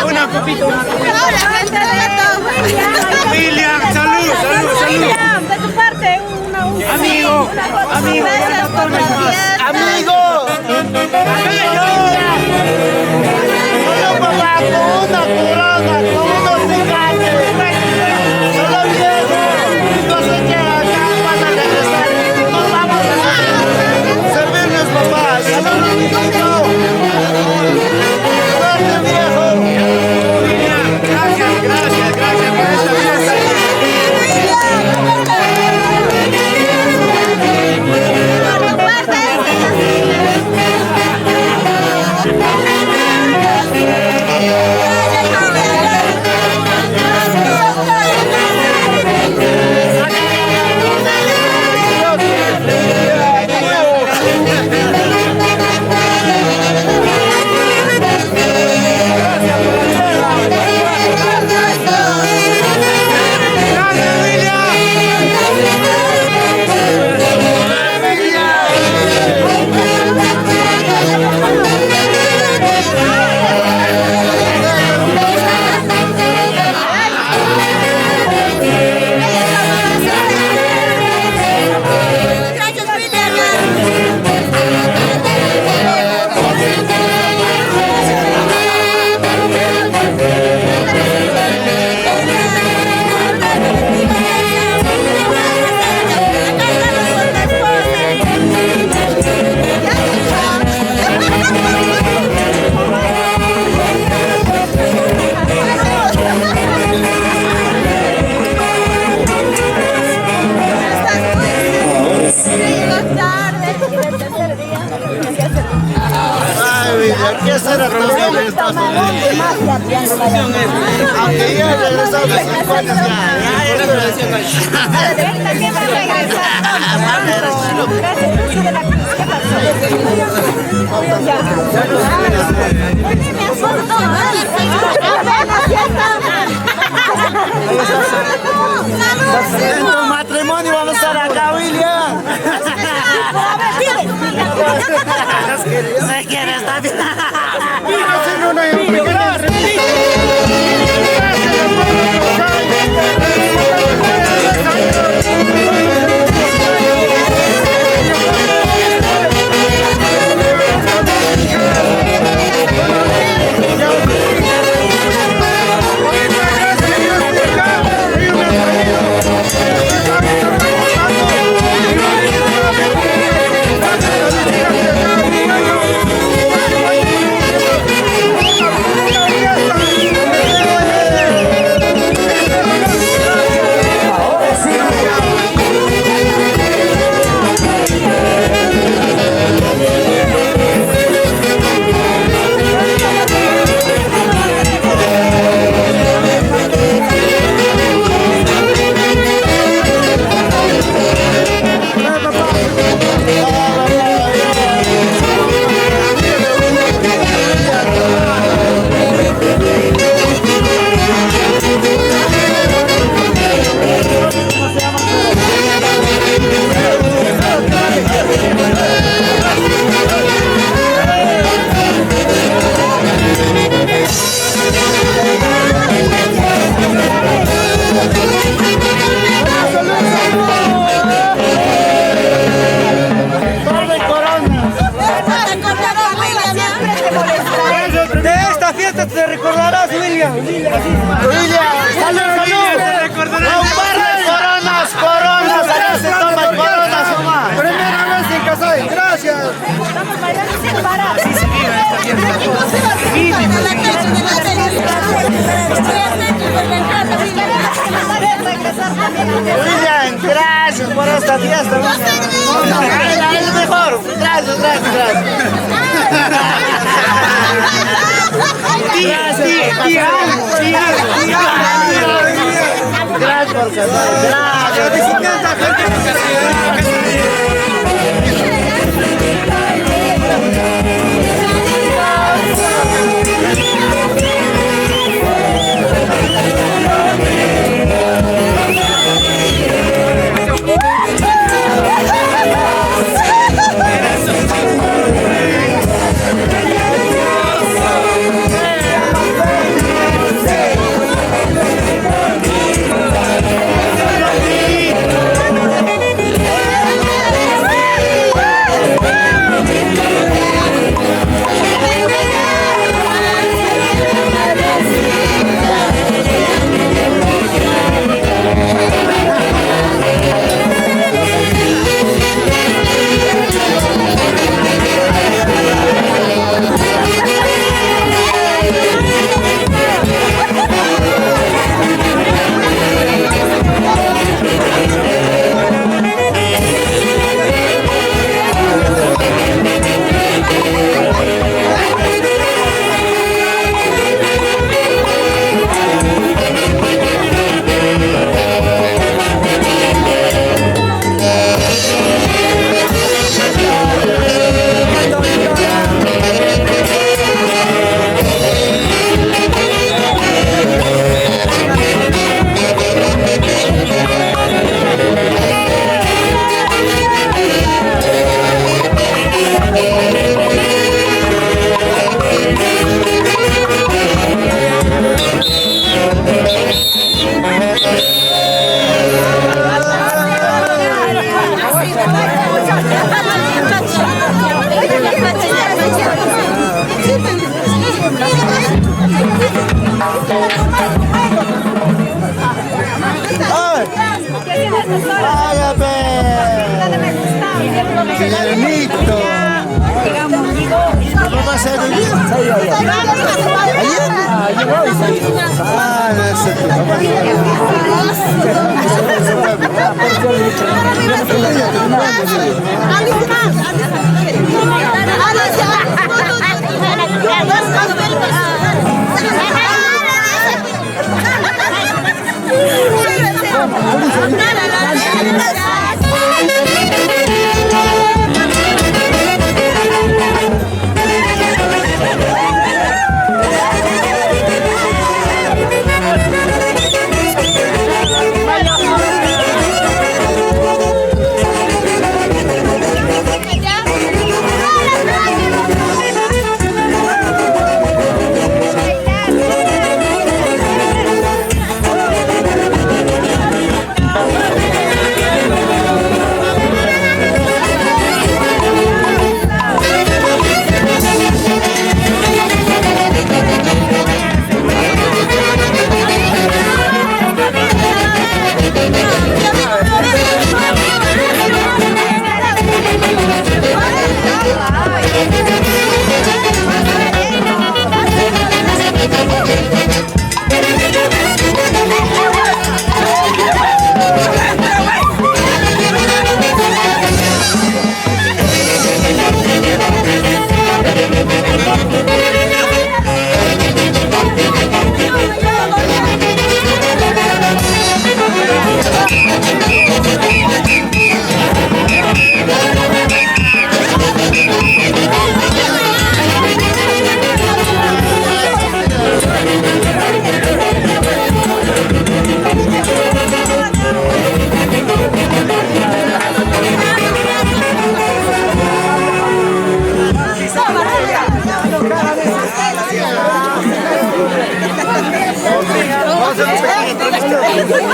Una copita. William, salud. De tu parte, Amigo. Gracias por la fiesta. Amigo. Solo papá, con una corona, con unos cigarros. Solo viejo. No sé qué acá van a regresar. Nos vamos a servirnos, papá. Salud. Suerte, viejo. Gracias por esta fiesta. ¿Qué será también de Estados Unidos? Aunque ya regresado de 5 años En tu matrimonio vamos a estar acá, William. Se quiere estar bien. Te recordarás, William. Salud. Te recordarás. Un par de coronas. Acá se toman coronas, Omar. Primera vez en Casay. Gracias. Estamos bailando sin parar. William, gracias por esta fiesta. Es mejor. Gracias. Gracias por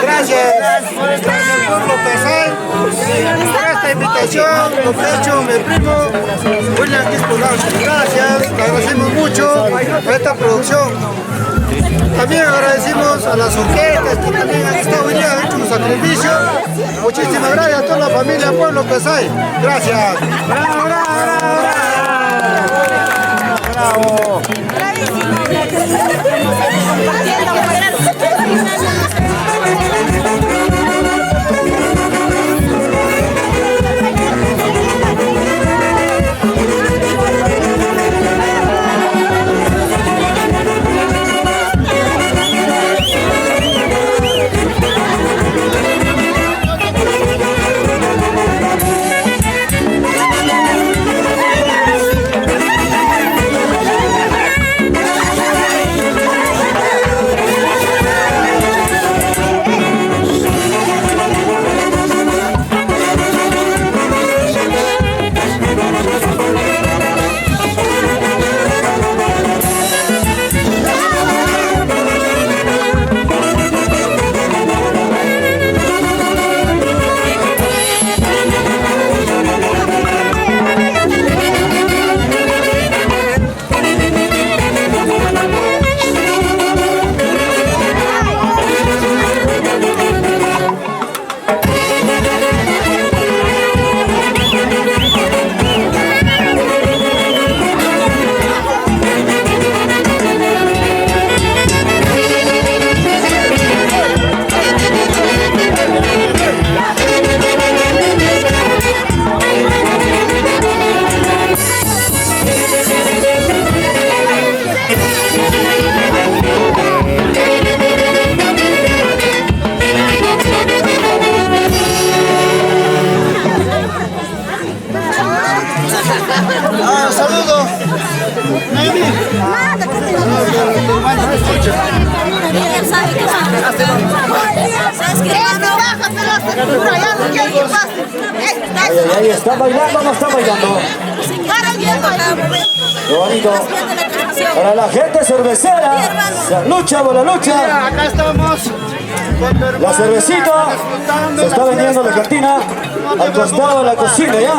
Gracias por lo que hacen, por esta invitación, lo que ha hecho mi primo William Quispo Laucha. Gracias, le agradecemos mucho por esta producción. También agradecemos a las orquestas que también han estado hoy día, han hecho un sacrificio. Muchísimas gracias a toda la familia Pueblo Casay. Gracias. ¡Bravo, bravo, bravo! ¡Bravo! Saludos. Ahí está bailando, no está bailando. Qué bonito. Para la gente cervecera, la lucha por la lucha. Acá estamos. La cervecita se está vendiendo en la cantina al costado de la cocina, ¿ya?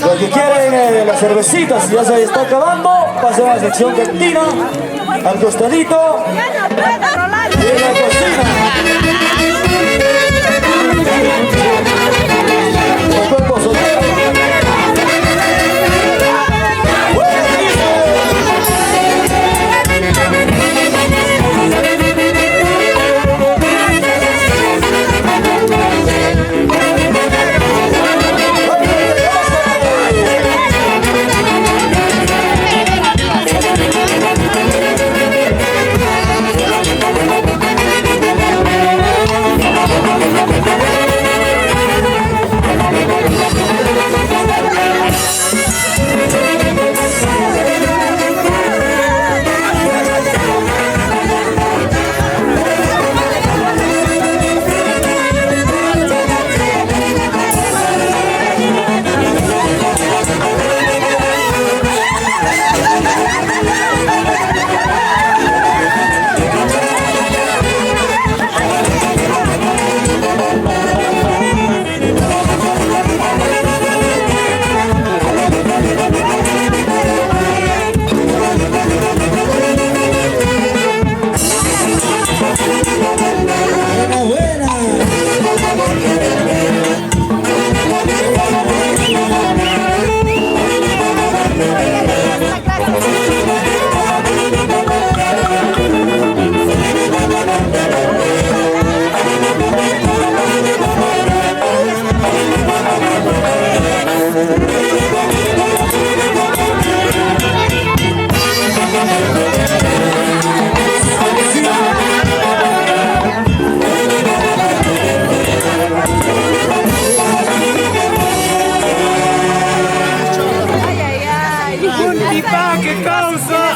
Los que quieren la cervecita, si ya se está acabando, pasen a la sección cantina, al costadito de la cocina. Los cuerpos solteros. ¡Qué causa!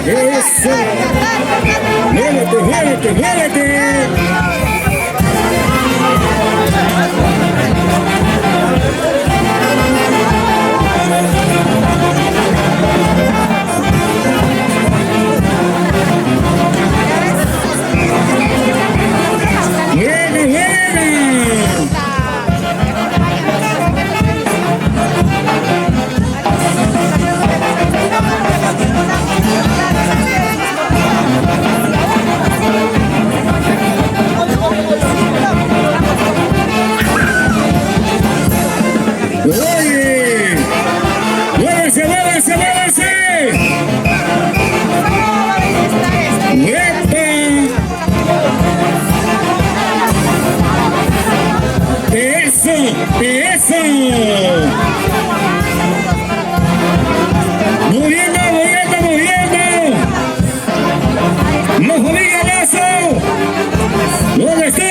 Eso. Muévete.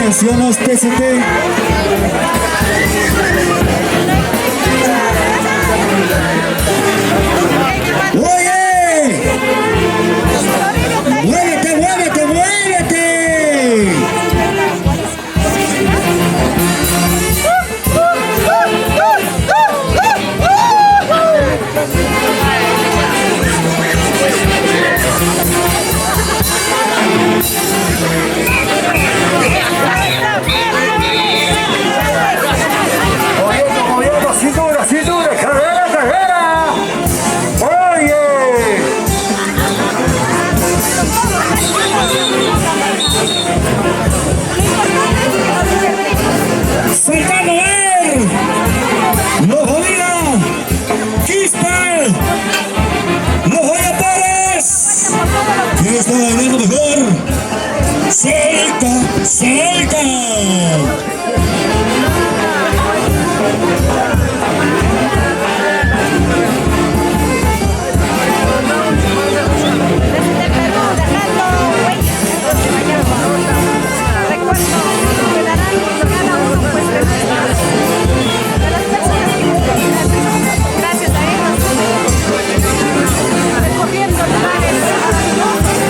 Canciones TCT. ¡Oye! ¡Muévete! está bailando mejor. Cerca, cerca. Desde Perú, dejando huellas. Recuerdos quedarán cada uno pues de las personas que gracias a ellos recorriendo lugares maravillosos.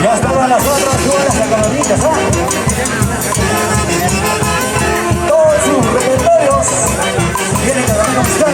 Ya estaban las otras jugadas acabaditas, ¿ah? Todos sus repertorios vienen cada uno musical.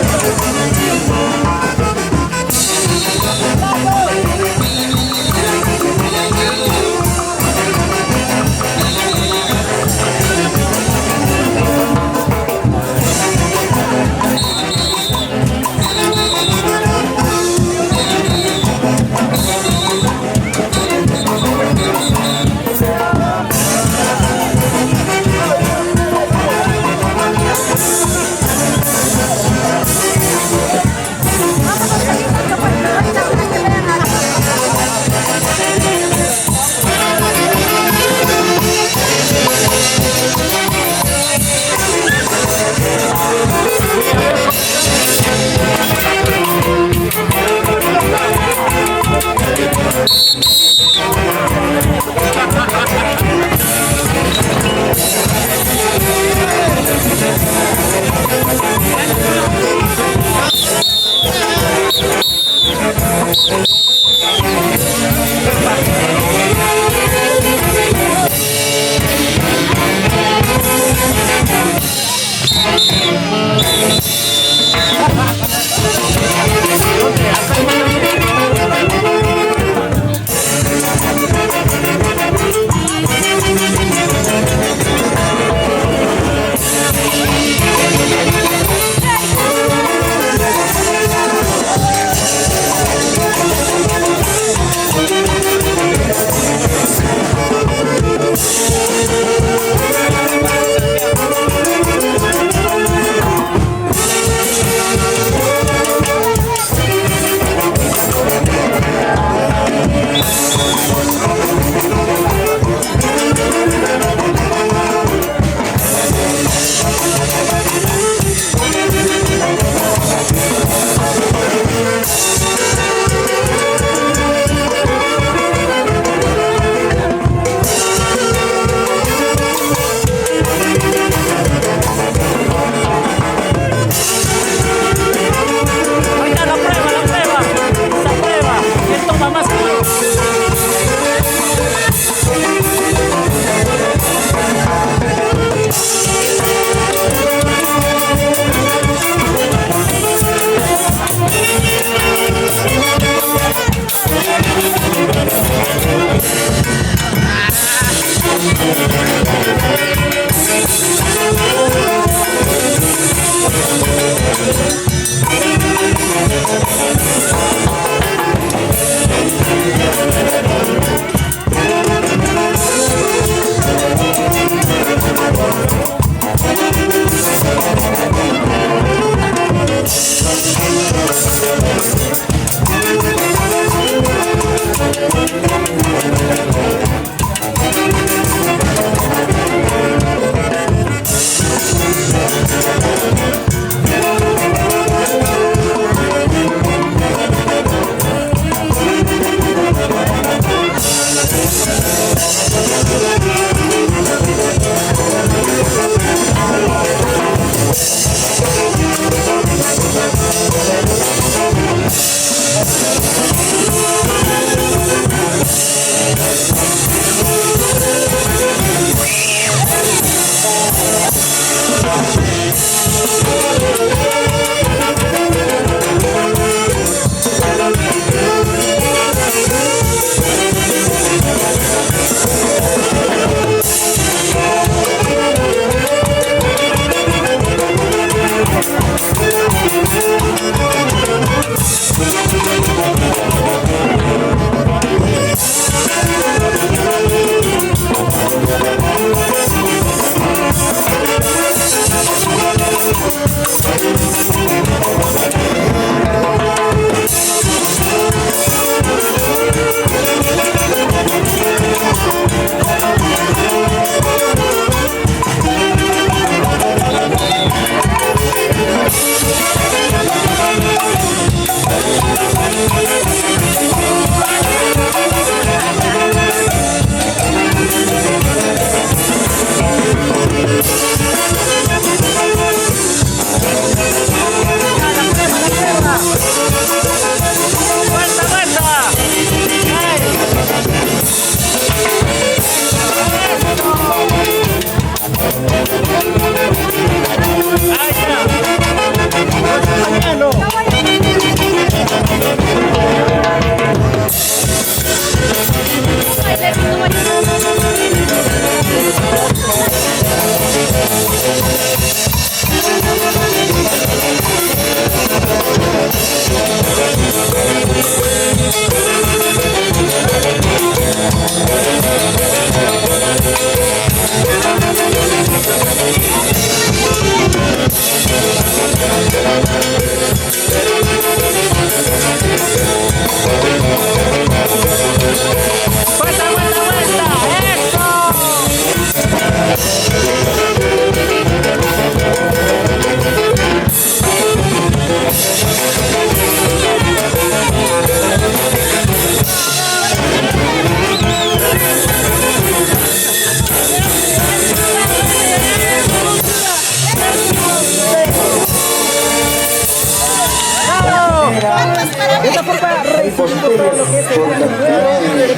Europa, recibiendo todo lo que es el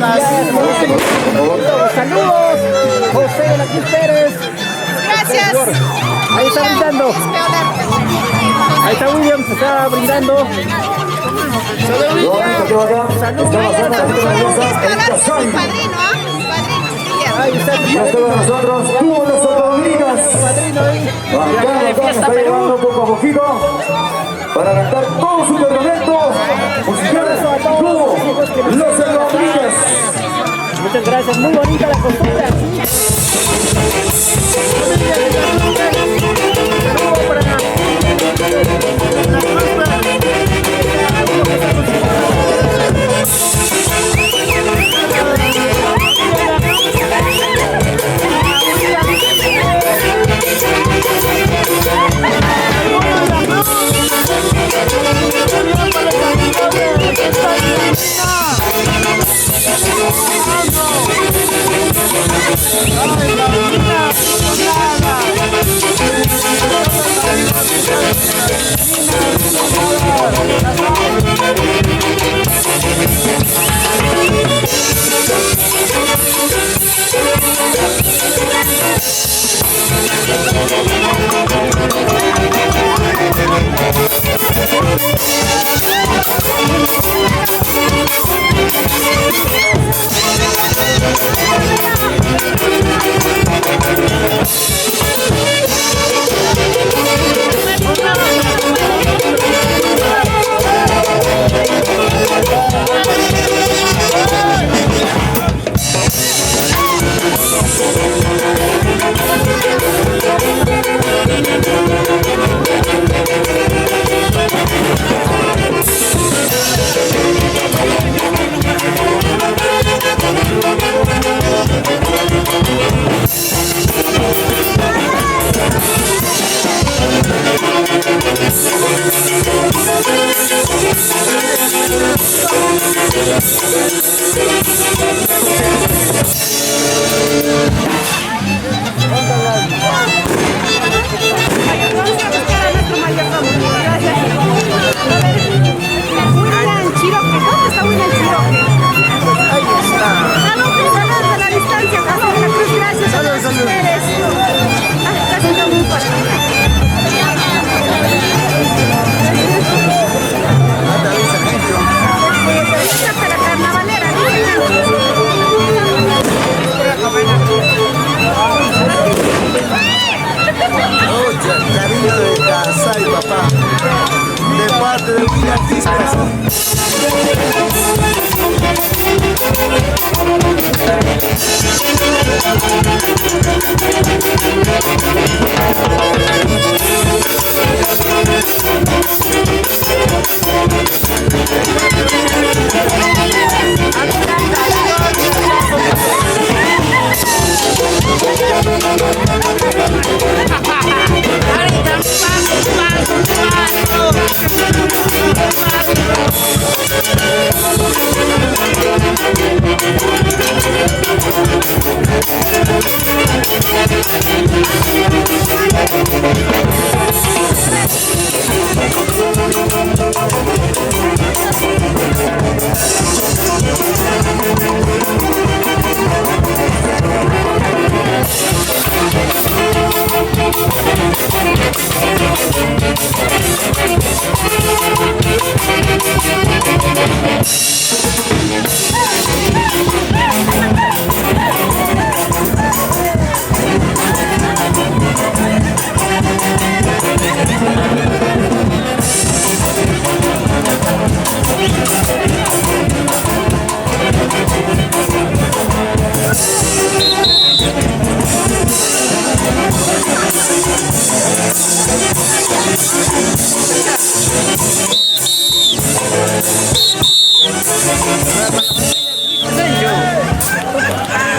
saludos, José de la Cruz Pérez. Gracias. Ahí está brindando. Ahí está William, se está brindando. Ahí está Ya está con nosotros, Cubo Los Sotodominigas. Está llevando poco a poquito para arrancar todo su campamento musical. Cubo Los Sotodominigas. Muchas gracias, muy bonita la costumbre aquí.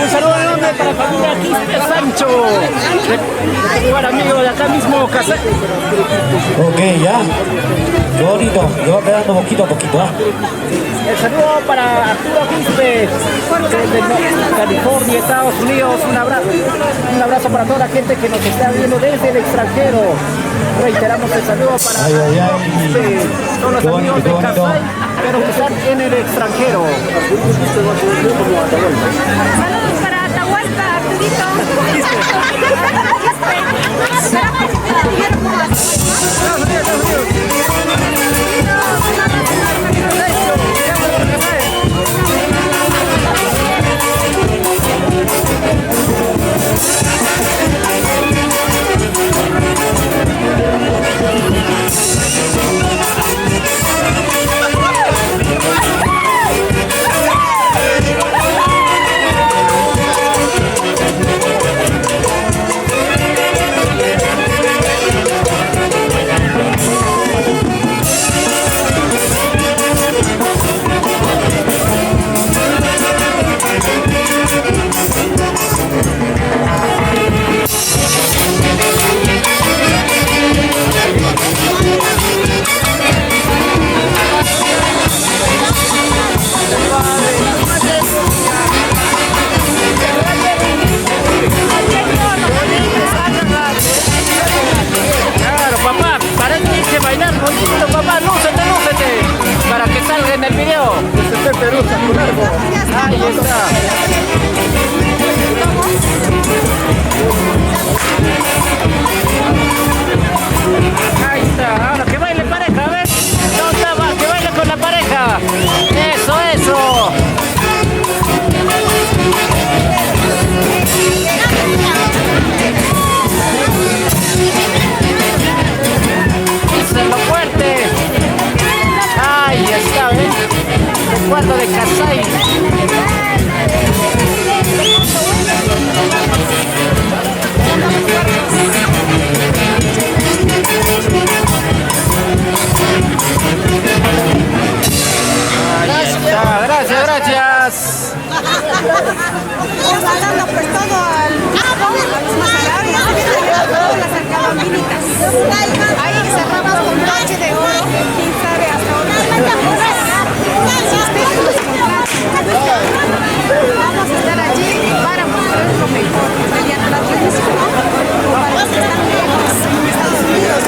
Un saludo enorme para la familia Quispe Sancho, de lugar amigo de acá mismo, Casé. Ok, ya. Qué bonito, que va quedando poquito a poquito. El saludo para Arturo Quispe, desde California, Estados Unidos. Un abrazo para toda la gente que nos está viendo desde el extranjero. Reiteramos el saludo para Arturo Quispe, todos los amigos de Casay. pero que están en el extranjero. Saludos para Atahualpa, Arturito. Claro, papá, para eso tienes que bailar bonito, papá, lúcete, lúcete, para que salga en el video. Ahí está. Ahí está, ahora que baile pareja, a ver. No estaba, que baile con la pareja. Eso, eso. Díselo fuerte. Ahí está, ¿ves? Recuerdo de Kasai. Ahí está, gracias, gracias. Pasando por todo las arcabambinitas. Ahí cerramos con noche de oro. Quién sabe hasta ahora. Vamos a estar allí para mostrar lo mejor. Mediante la televisión. Para los que están lejos en Estados Unidos.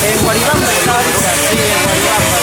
En Guaribamba está ahorita, sí, en Guaribamba.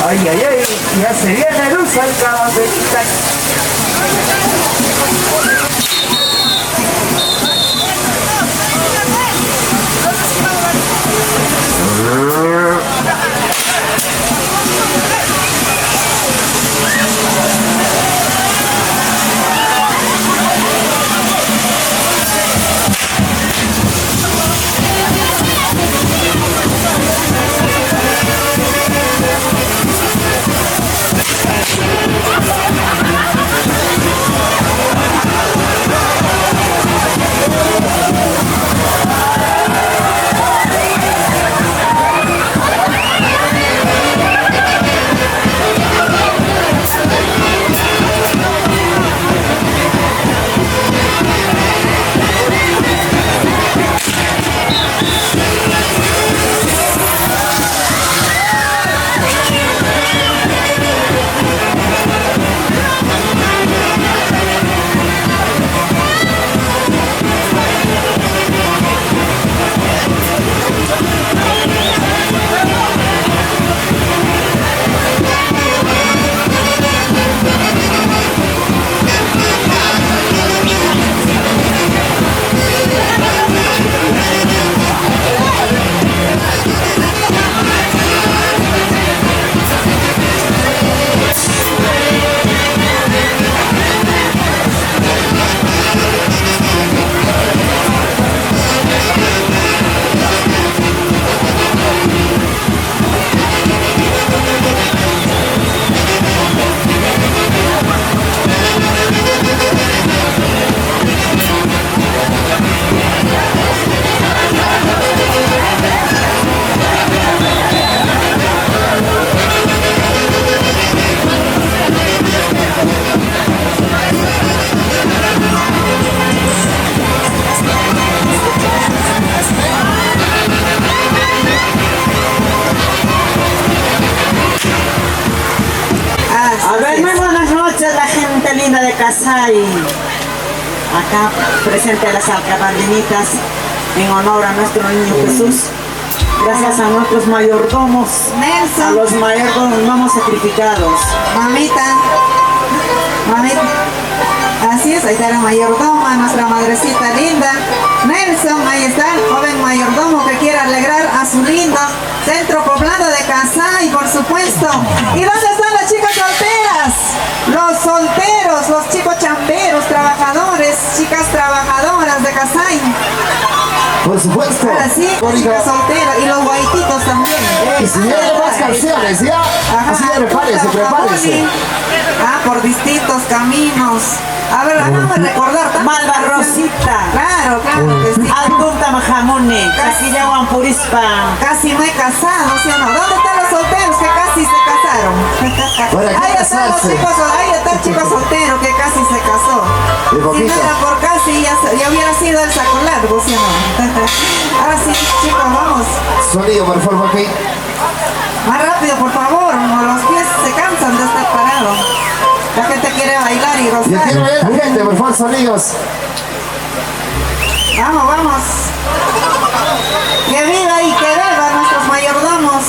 Ay, ay, ay, ya se viene luz al cabecita. linda de Casay. Acá presente a las alcabandinitas en honor a nuestro niño Jesús. Gracias a nuestros mayordomos, a Nelson, los mayordomos sacrificados. mamita, así es, ahí está la mayordoma, nuestra madrecita linda. Nelson, ahí está el joven mayordomo que quiere alegrar a su lindo centro poblado de Casay, por supuesto. ¿Y dónde están las chicas solteras? Los solteros, los chicos chamberos, trabajadores, chicas trabajadoras de Casay. Por supuesto. Ahora sí, chicas solteras y los guaititos también. Y si vienen más canciones, ¿ya? Así que prepárese, prepárese. Por distintos caminos. A ver, vamos a recordar. Malva Rosita. Claro, claro que sí. Altunta Majamone, Casillawan Purispa. Casi me he casado, ¿sí o no? ¿Dónde están los solteros que casi se casaron? Para Ahí que están los casarse. chicos, ahí está el chico soltero que casi se casó. De Si no poquito. era por casi, ya hubiera sido el saco largo, ¿sí o no? Ahora sí, chicos, vamos. Sonido, por favor, aquí. Más rápido, por favor, los pies se cansan de estar parado. La gente quiere bailar y Yo gozar. quiero ver a la gente, por favor, sonidos. Vamos, vamos. Que viva y que beba nuestros mayordomos.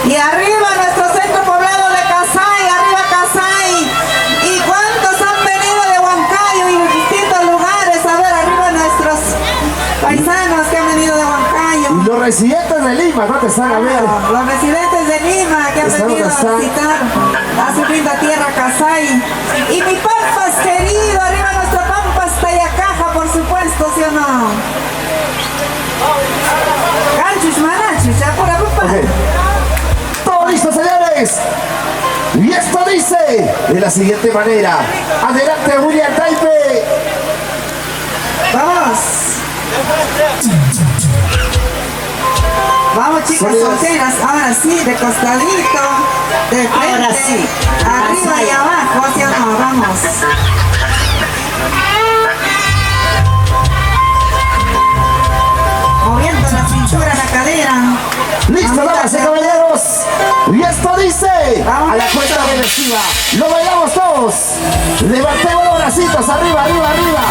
Y arriba nuestro centro poblado de Casay, arriba Casay. ¿Y cuántos han venido de Huancayo y de distintos lugares? A ver, arriba nuestros paisanos que han venido de Huancayo. Y los residentes de Lima, ¿no te están a ver? Los residentes de Lima que han Están venido a acá. visitar a su linda tierra Casay. Y mi Pampas querido, arriba nuestro Pampas Tayacaja, por supuesto, ¿sí o no? Canchus manachus, ya por papá. Ok. Todo listo, señores. Y esto dice de la siguiente manera. Adelante, William Taipe. Vamos. Vamos, chicas Sonidos. solteras, ahora sí, de costadito, de frente, Ahora sí. arriba y abajo, ¿sí o no? Vamos. Moviendo la cintura, la cadera. Listo, Mamita, damas y caballeros. Y esto dice Vamos. a la cuenta regresiva. Lo bailamos todos. Levantemos los bracitos arriba, arriba, arriba.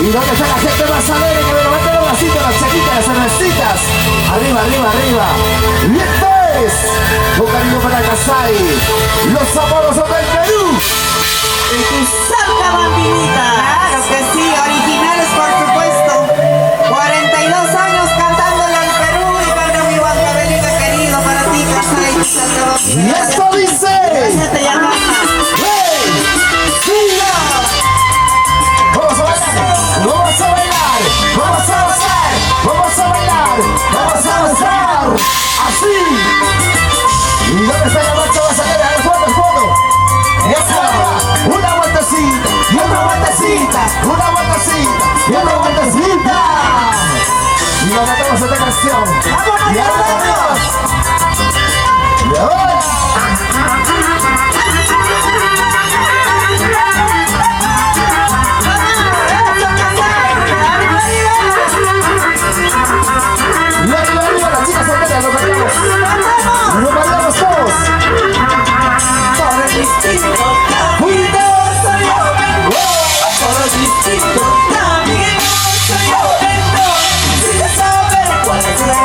Y donde está la gente más alegre, que me levanten los bracitos, las chaquitas, las cervecitas. Arriba, arriba, arriba. Y esto es un cariño para Casay. Los amorosos del Perú. Y tu salta bambinita. Claro que sí, originales por supuesto. 42 años cantándole al Perú y para mi Huancavelica querido, para ti, Casay. Y esto dice. Ya te llamas. ¡Hey! ¡Siga! Vamos a bailar, vamos a bailar, vamos a gozar, vamos a bailar, vamos a gozar. Así. ¿Y dónde está la marcha basadera? Al fondo, al fondo. Y acá, una vueltecita, y otra vueltecita, una vueltecita, y otra vueltecita. Y nos matamos esta canción. Y ahora vamos. Y ahora. Y arriba, arriba, las chicas solteras, lo bailamos. Lo bailamos todos. Por el distinto ¡Cuidado! soy yo vengo. Por el distinto también soy yo vengo. Si se sabe cuál será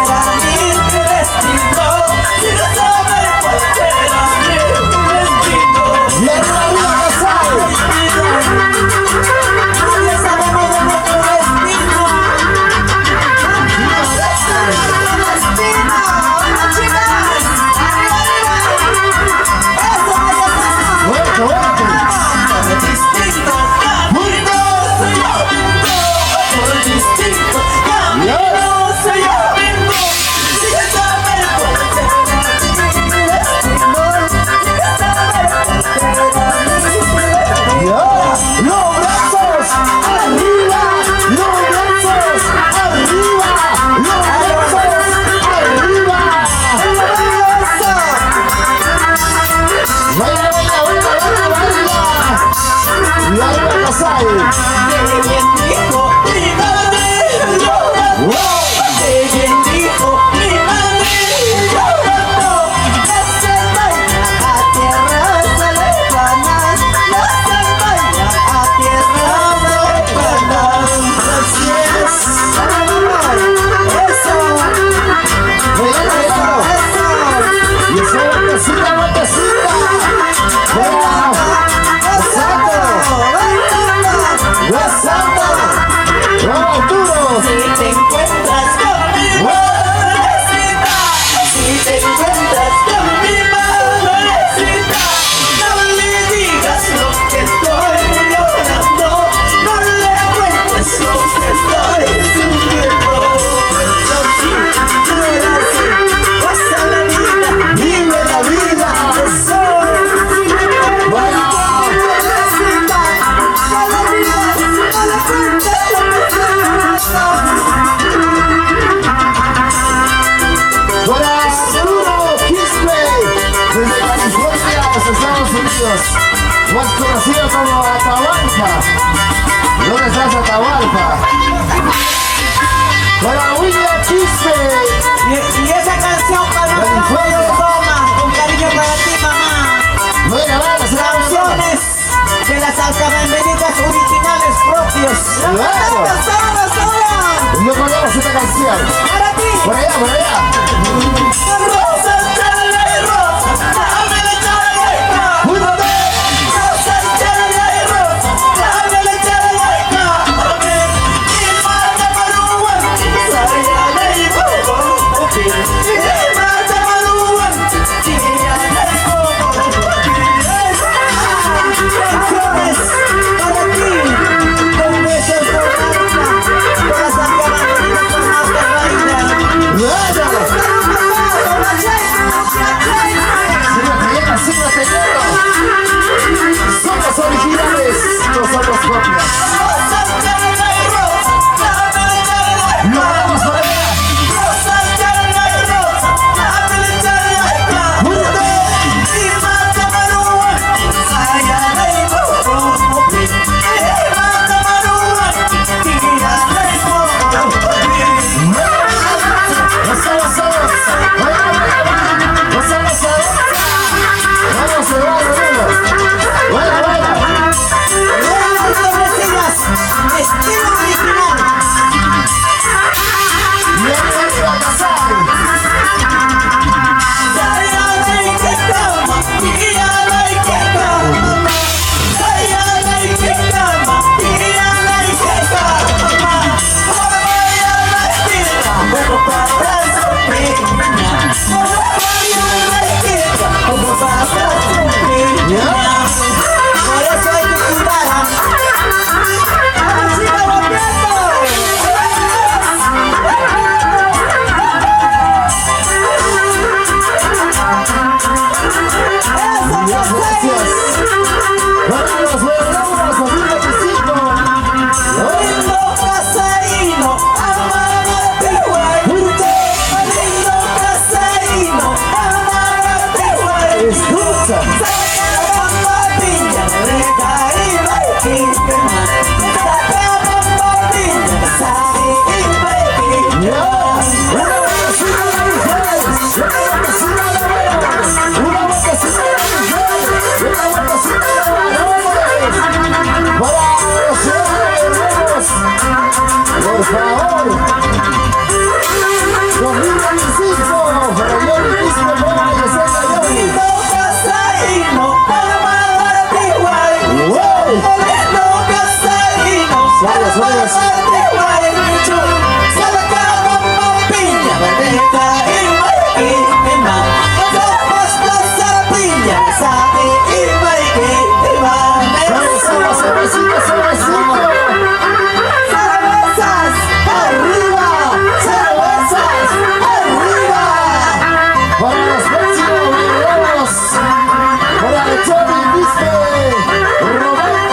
Y esa canción para nuestra mayordoma, con cariño para ti, mamá. Canciones de las alcabandenitas originales propios. Yo conozco esta canción. Para ti. Por allá, por allá. Rosa, chala y rosa, dame la chala y rosa. Rosa, chala y rosa, dame la chala y rosa. Y mata maruan, saya y rosa. Y mata maruan, saya y rosa. Canciones para ti, con besos por alma, por las alcabandenitas con más de Son los originales, nosotros copias. Lo vamos por allá. Estilo original. Por eso hay que cuidar. Por favor, 2025, para Johnny Quispe, para Yesenia Johnny. Para los próximos videos, para Johnny Quispe, Robert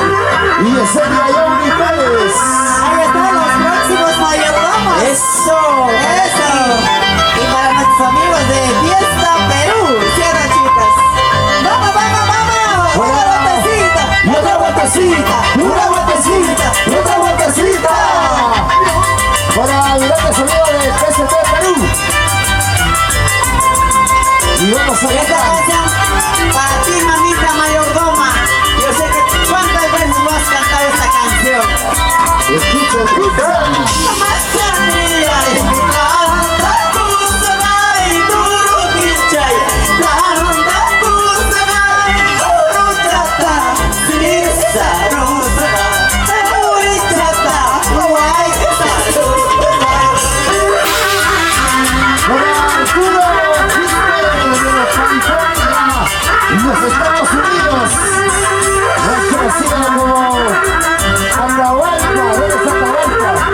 y Yesenia Johnny Pérez. Ahí están los próximos mayordomos. Eso. Y para nuestros amigos de Fiesta Perú. Cierra, chicas. ¡Vamos, vamos, vamos! ¡Una vueltecita! Y otra vueltecita, una vueltecita, y otra vueltecita. Para el grande sonido de PST Perú. Y vamos a Esta cantar. canción para ti, mamita mayordoma. Yo sé que cuántas veces no has cantado esta canción. Escucha, escucha. Para Arturo Quispe de California y los Estados Unidos. Más conocida como Atahualpa, ¿dónde está Atahualpa?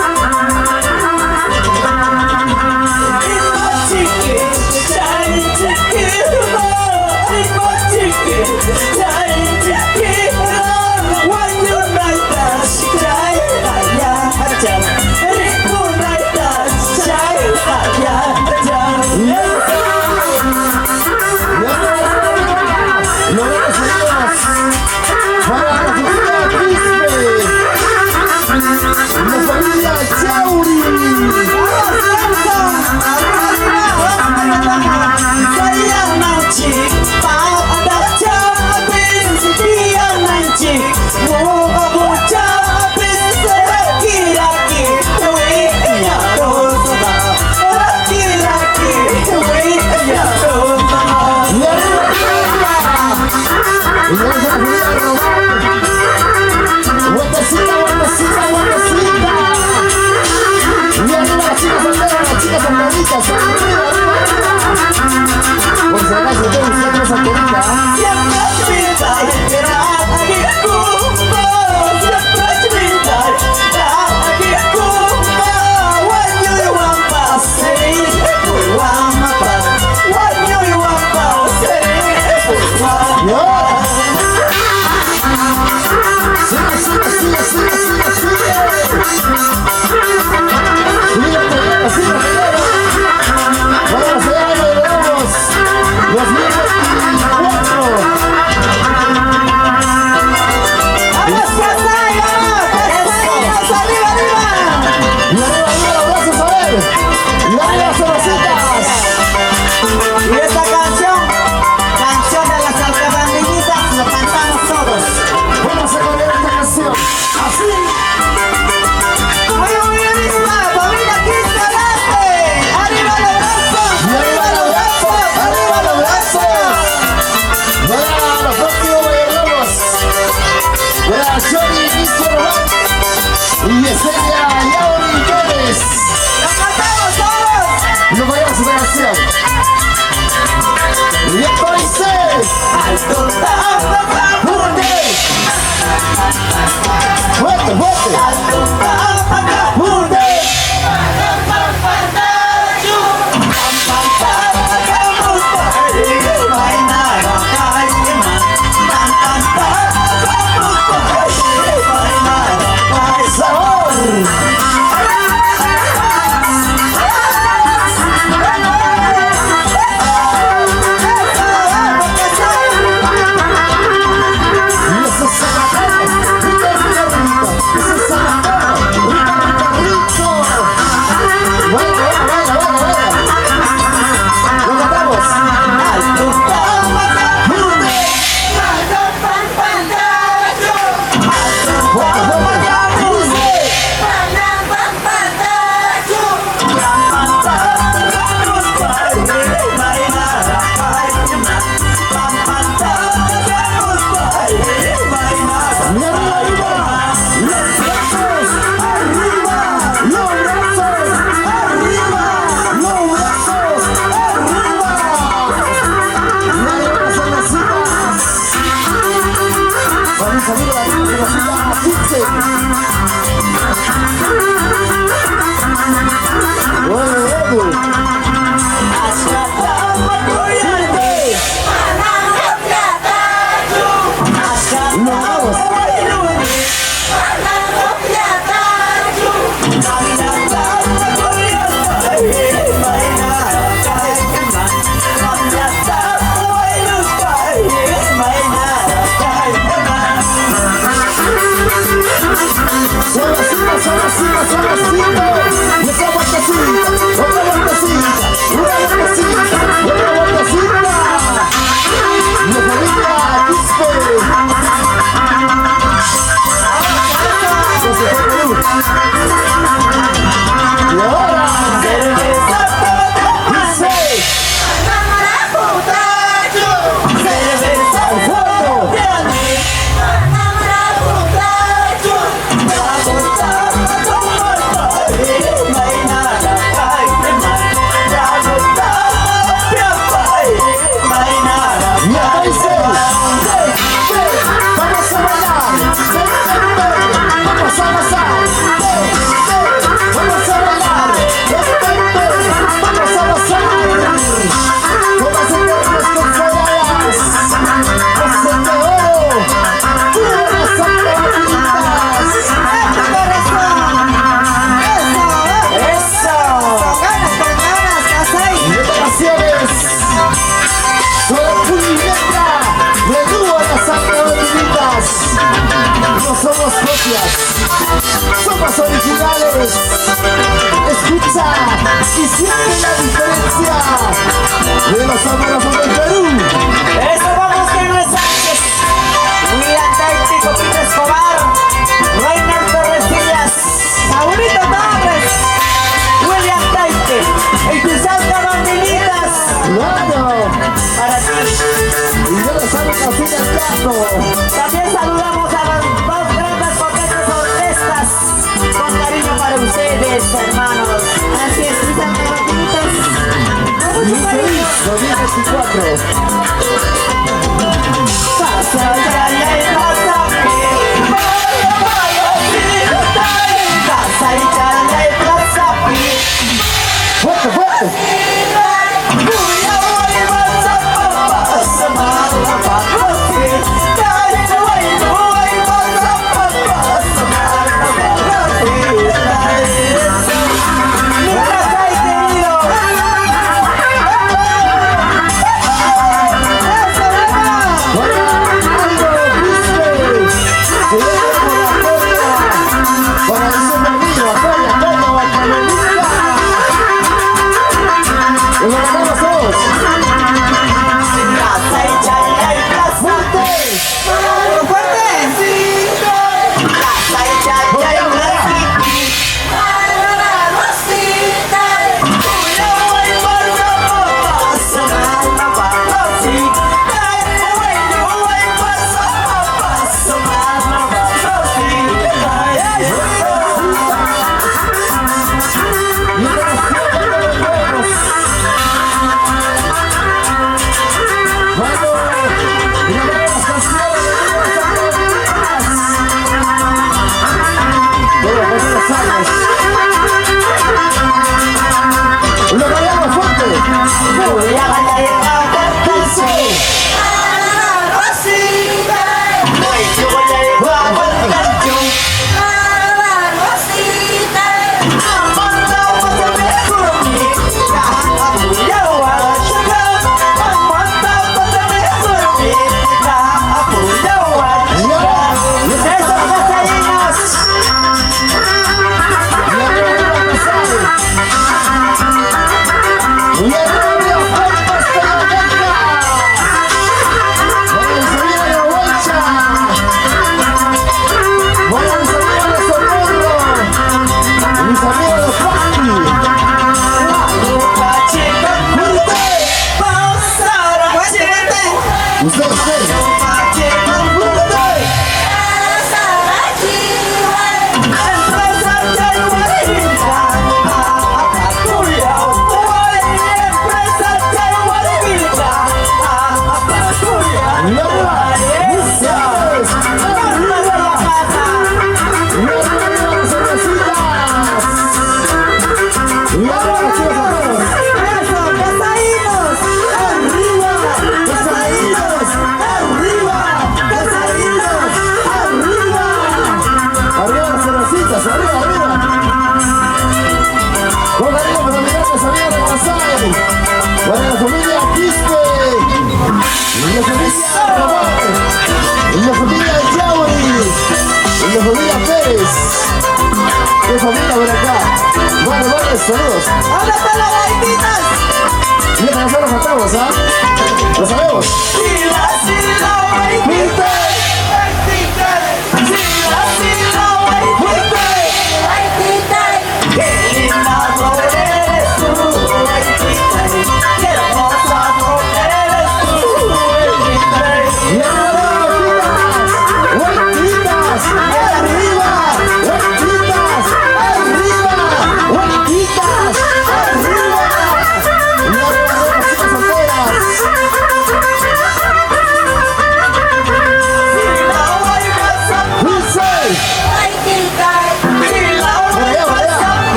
consideración. Y entonces, fuerte, fuerte, fuerte. Somos propias, somos originales. Escucha y siente la diferencia de los amorosos del Perú. Eso vamos que no es antes. William Taite, Copita Escobar, Reiner Torresillas, Saurito Torres, William Taite, el Pizarca Bandinitas. Claro, Para ti. y ya lo saben así del plato. También saludamos a las dos grandes potentes orquestas con cariño para ustedes, hermanos. Así es, Pizarca Bandinitas. Con mucho cariño. 2024. Fuerte, fuerte. Saludos. ¿Dónde están las gaititas? Mira, nosotros nos matamos, ¿ah? Lo sabemos.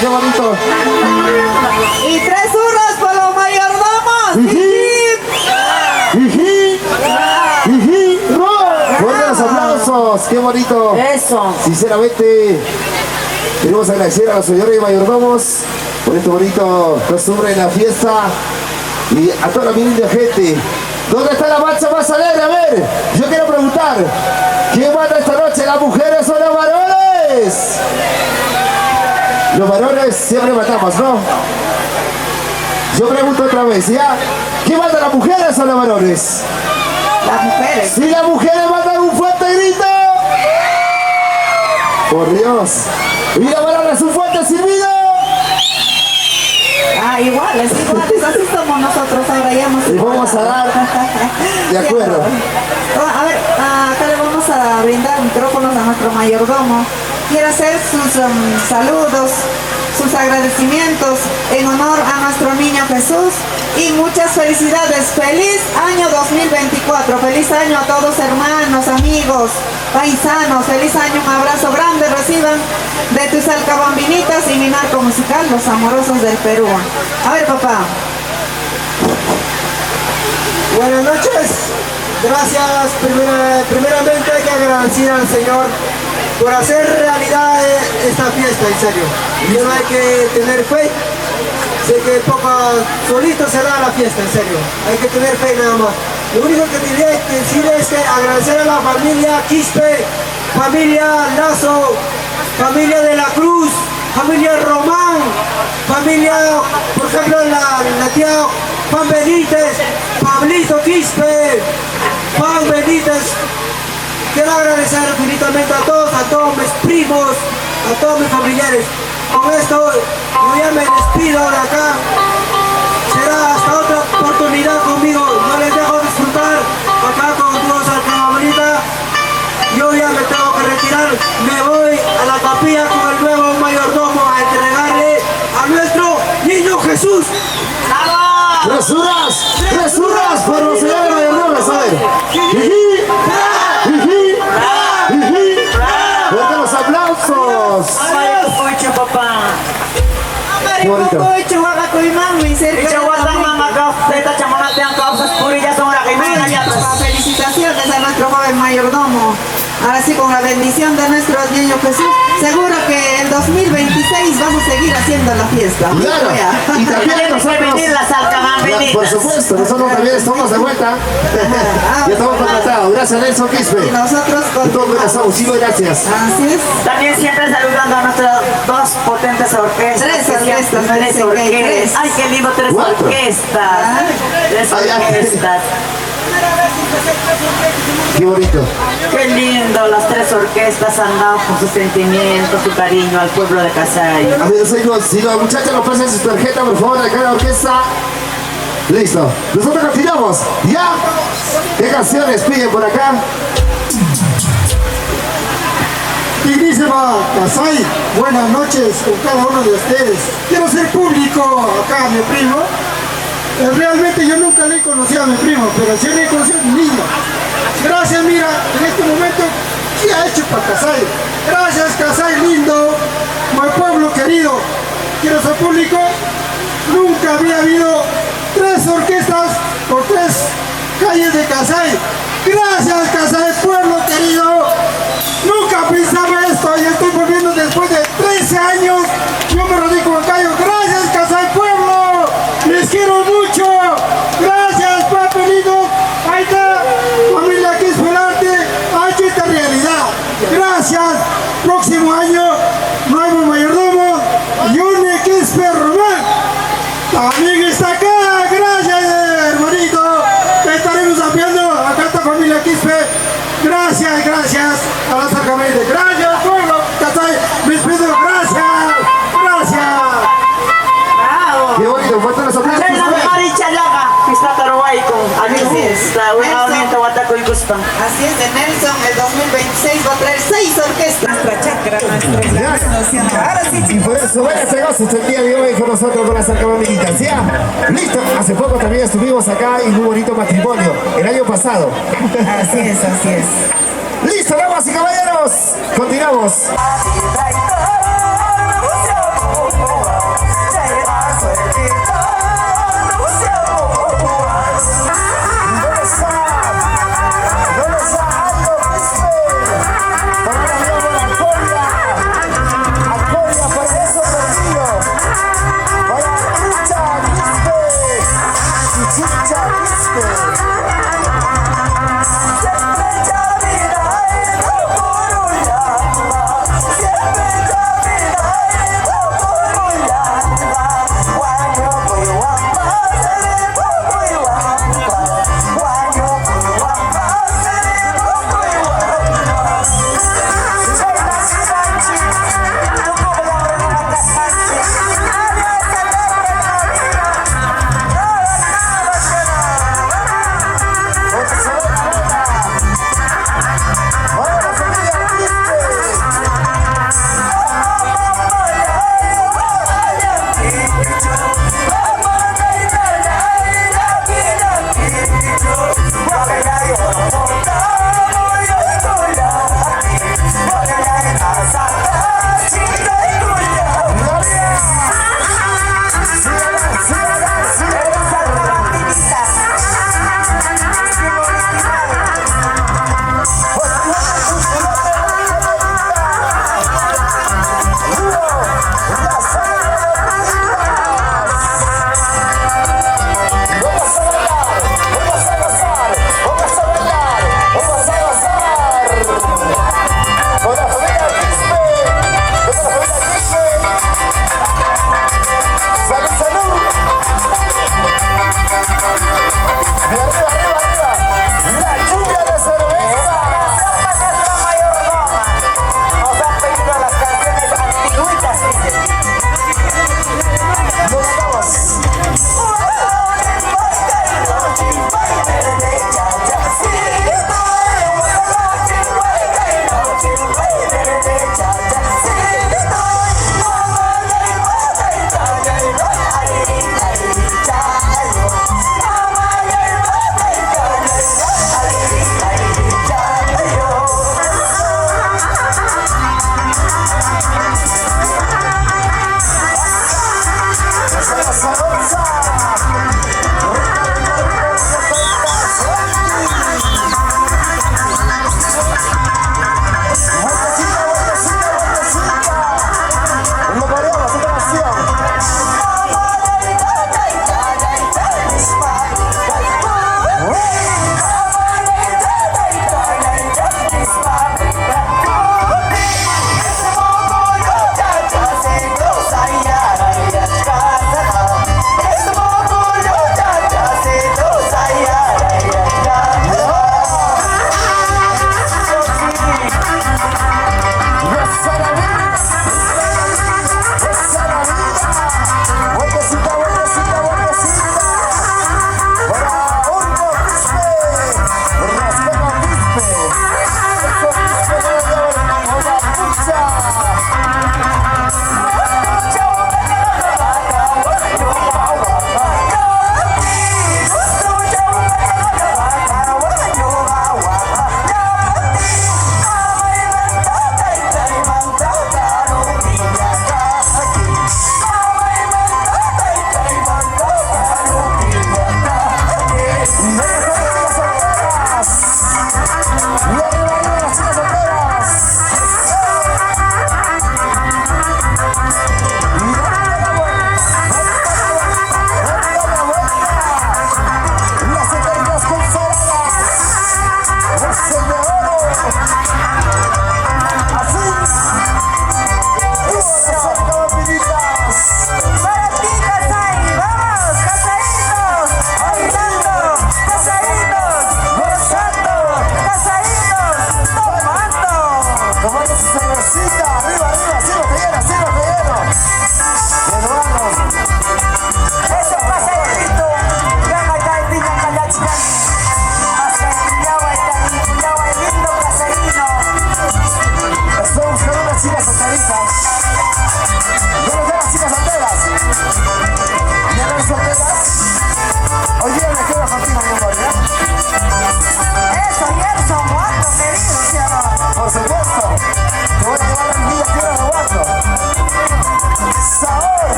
Qué bonito. Y 3 hurras por los mayordomos. Buenos aplausos, qué bonito. Eso. Sinceramente, queremos agradecer a los señores mayordomos por este bonito costumbre en la fiesta y a toda la linda gente. ¿Dónde está la marcha más alegre? A ver, yo quiero preguntar, ¿quién manda esta noche? ¿Las mujeres o los varones? Los varones siempre matamos, ¿no? Yo pregunto otra vez, ¿ya? ¿Quién manda, las mujeres o los varones? Las mujeres. Si las mujeres mandan un fuerte grito. Por Dios. Y los varones un fuerte silbido. Ah, iguales, así somos nosotros ahora, ya hemos Y vamos a dar. De acuerdo. A ver, acá le vamos a dar a brindar micrófonos a nuestro mayordomo. Quiere hacer sus saludos, sus agradecimientos en honor a nuestro niño Jesús y muchas felicidades. Feliz año 2024, feliz año a todos hermanos, amigos, paisanos, feliz año, un abrazo grande reciban de tus alcabambinitas y mi narco musical, los amorosos del Perú. A ver, papá. Buenas noches, gracias. Primeramente hay que agradecer al Señor por hacer realidad esta fiesta, en serio. Y no hay que tener fe, sé que poco solito se da la fiesta, en serio. Hay que tener fe nada más. Lo único que quería decir es que agradecer a la familia Quispe, familia Lazo, familia de la Cruz, familia Román, familia, por ejemplo, la tía Juan Benítez, Pablito Quispe, Juan Benítez. Quiero agradecer infinitamente a todos mis primos, a todos mis familiares. Con esto yo ya me despido de acá. Será hasta otra oportunidad conmigo. Yo les dejo disfrutar acá con todos a la abuelita. Yo ya me tengo que retirar. Me voy a la capilla con el nuevo mayordomo a entregarle a nuestro niño Jesús. ¡Tresuras! ¡Tresuras! Por los señores mayordomos, a ver. ¡Jiji! ¡Jiji! ¡Jiji! ¡Fuerte los aplausos! Qué bonito. Felicitaciones a nuestro joven mayordomo. Ahora sí, con la bendición de nuestro niño Jesús, seguro que en 2026 vamos a seguir haciendo la fiesta. Claro, y también nosotros, por supuesto, nosotros también estamos de vuelta. Ya estamos contratados. Gracias, Nelson Quispe. Y nosotros De todo corazón, muchísimas gracias. Así es. También siempre saludando a nuestras dos potentes orquestas. Tres orquestas, me Tres dicen que hay tres. orquestas. Ay, qué lindo, tres ¿Cuatro? orquestas. Tres Ay, ay. orquestas. Qué bonito. Qué lindo, las tres orquestas han dado con su sentimiento, su cariño al pueblo de Casay. Amigos, si los muchachos nos pasan su tarjeta, por favor, de cada orquesta. Listo. Nosotros continuamos. ¿Ya? ¿Qué canciones piden por acá? Dignísima Casay, buenas noches con cada uno de ustedes. Quiero ser público acá, mi primo. Realmente yo nunca le he conocido a mi primo, pero sí le he conocido a mi niño. Gracias, mira, en este momento, ¿qué ha hecho para Casay? Gracias, Casay lindo, mi pueblo querido. Quiero ser público, nunca había habido tres orquestas por tres calles de Casay. Gracias, Casay, pueblo querido. Nunca pensaba esto y estoy volviendo después de 13 años. Yo me radico en Cayo. Gracias, Casay, pueblo. Les quiero mucho. Gracias, papelitos. Ahí está, familia Quispe el Arte. Ha hecho esta realidad. Gracias. Próximo año, nuevo mayordomo, Yone Quispe Román. También está acá. Gracias, hermanito. Te estaremos apoyando. Acá está familia Quispe. Gracias, gracias a las alcaldías. Gracias, pueblo. Casay, me despido. Gracias. Gracias. Bravo. Qué bonito, fuerte los aplausos. Así es, de Nelson, el 2026 va a traer 6 orquestas. Nuestra chacra, Ahora sí, Y por eso, bueno, este gozo el día de hoy con nosotros con las alcabaminitas. Ya, listo. Hace poco también estuvimos acá y muy bonito matrimonio, el año pasado. así es, así es. Listo, damas y caballeros. Continuamos.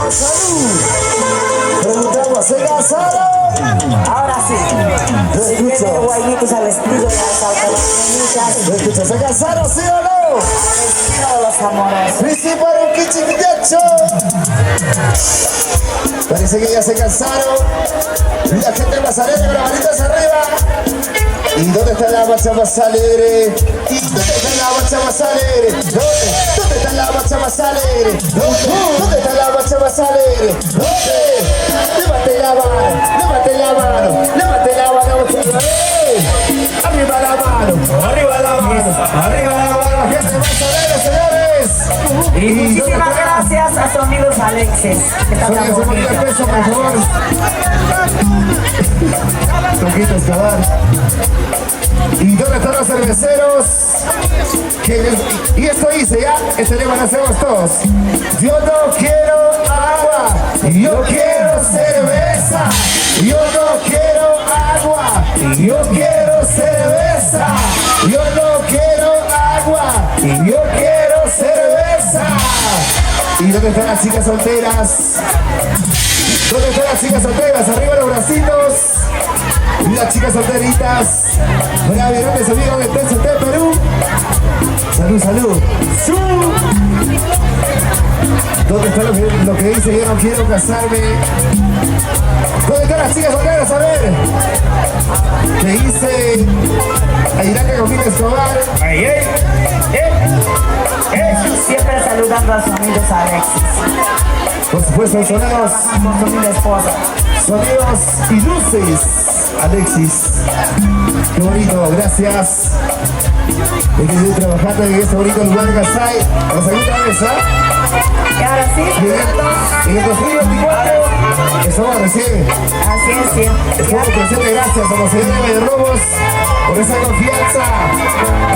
¡Salud! Preguntamos, ¿se casaron? Ahora sí. Te escucho. Guaynitos al estilo de las autoridades. Te escucho, ¿se casaron, sí o no? Todos los amores. Principal un kichiquillacho. Parece que ya se cansaron. La gente pasarela con las manitas arriba. ¿Y dónde está la bacha más alegre? ¿Y dónde está la bacha más alegre? ¿Dónde está la bacha más alegre? ¿Dónde está la bacha más alegre? ¿Dónde? Levante la mano, levante la mano, levante la mano. Arriba la mano, arriba la mano, arriba la mano. Gente más alegre, señores. Y muchísimas gracias a sus amigos Alexis. Que está tan bonito. Peso, por favor. Toquitos, cabal. ¿Y dónde están los cerveceros? Y esto dice, ¿ya? Este lema lo hacemos todos. Yo no quiero agua, yo quiero cerveza. Yo no quiero agua, yo quiero cerveza. Yo no quiero agua, yo quiero cerveza. ¿Y dónde están las chicas solteras? ¿Dónde están las chicas solteras? Arriba los bracitos. Y las chicas solteritas. Buenas grandes amigos del TCT Perú. Salud, salud. ¿Dónde está lo que dice yo no quiero casarme? ¿Dónde están las chicas solteras? A ver. ¿Qué dice Airaca Coquín Escobar? Siempre saludando a sus amigos Alexis. Por supuesto, sonidos. Con su linda esposa. Sonidos y luces, Alexis. Qué bonito, gracias. Hay que seguir trabajando en este bonito lugar de Casay. A la segunda vez, Y ahora sí, en el 2024, estamos recién. así es, sí. Estamos presentes, gracias a los señores de Robos por esa confianza.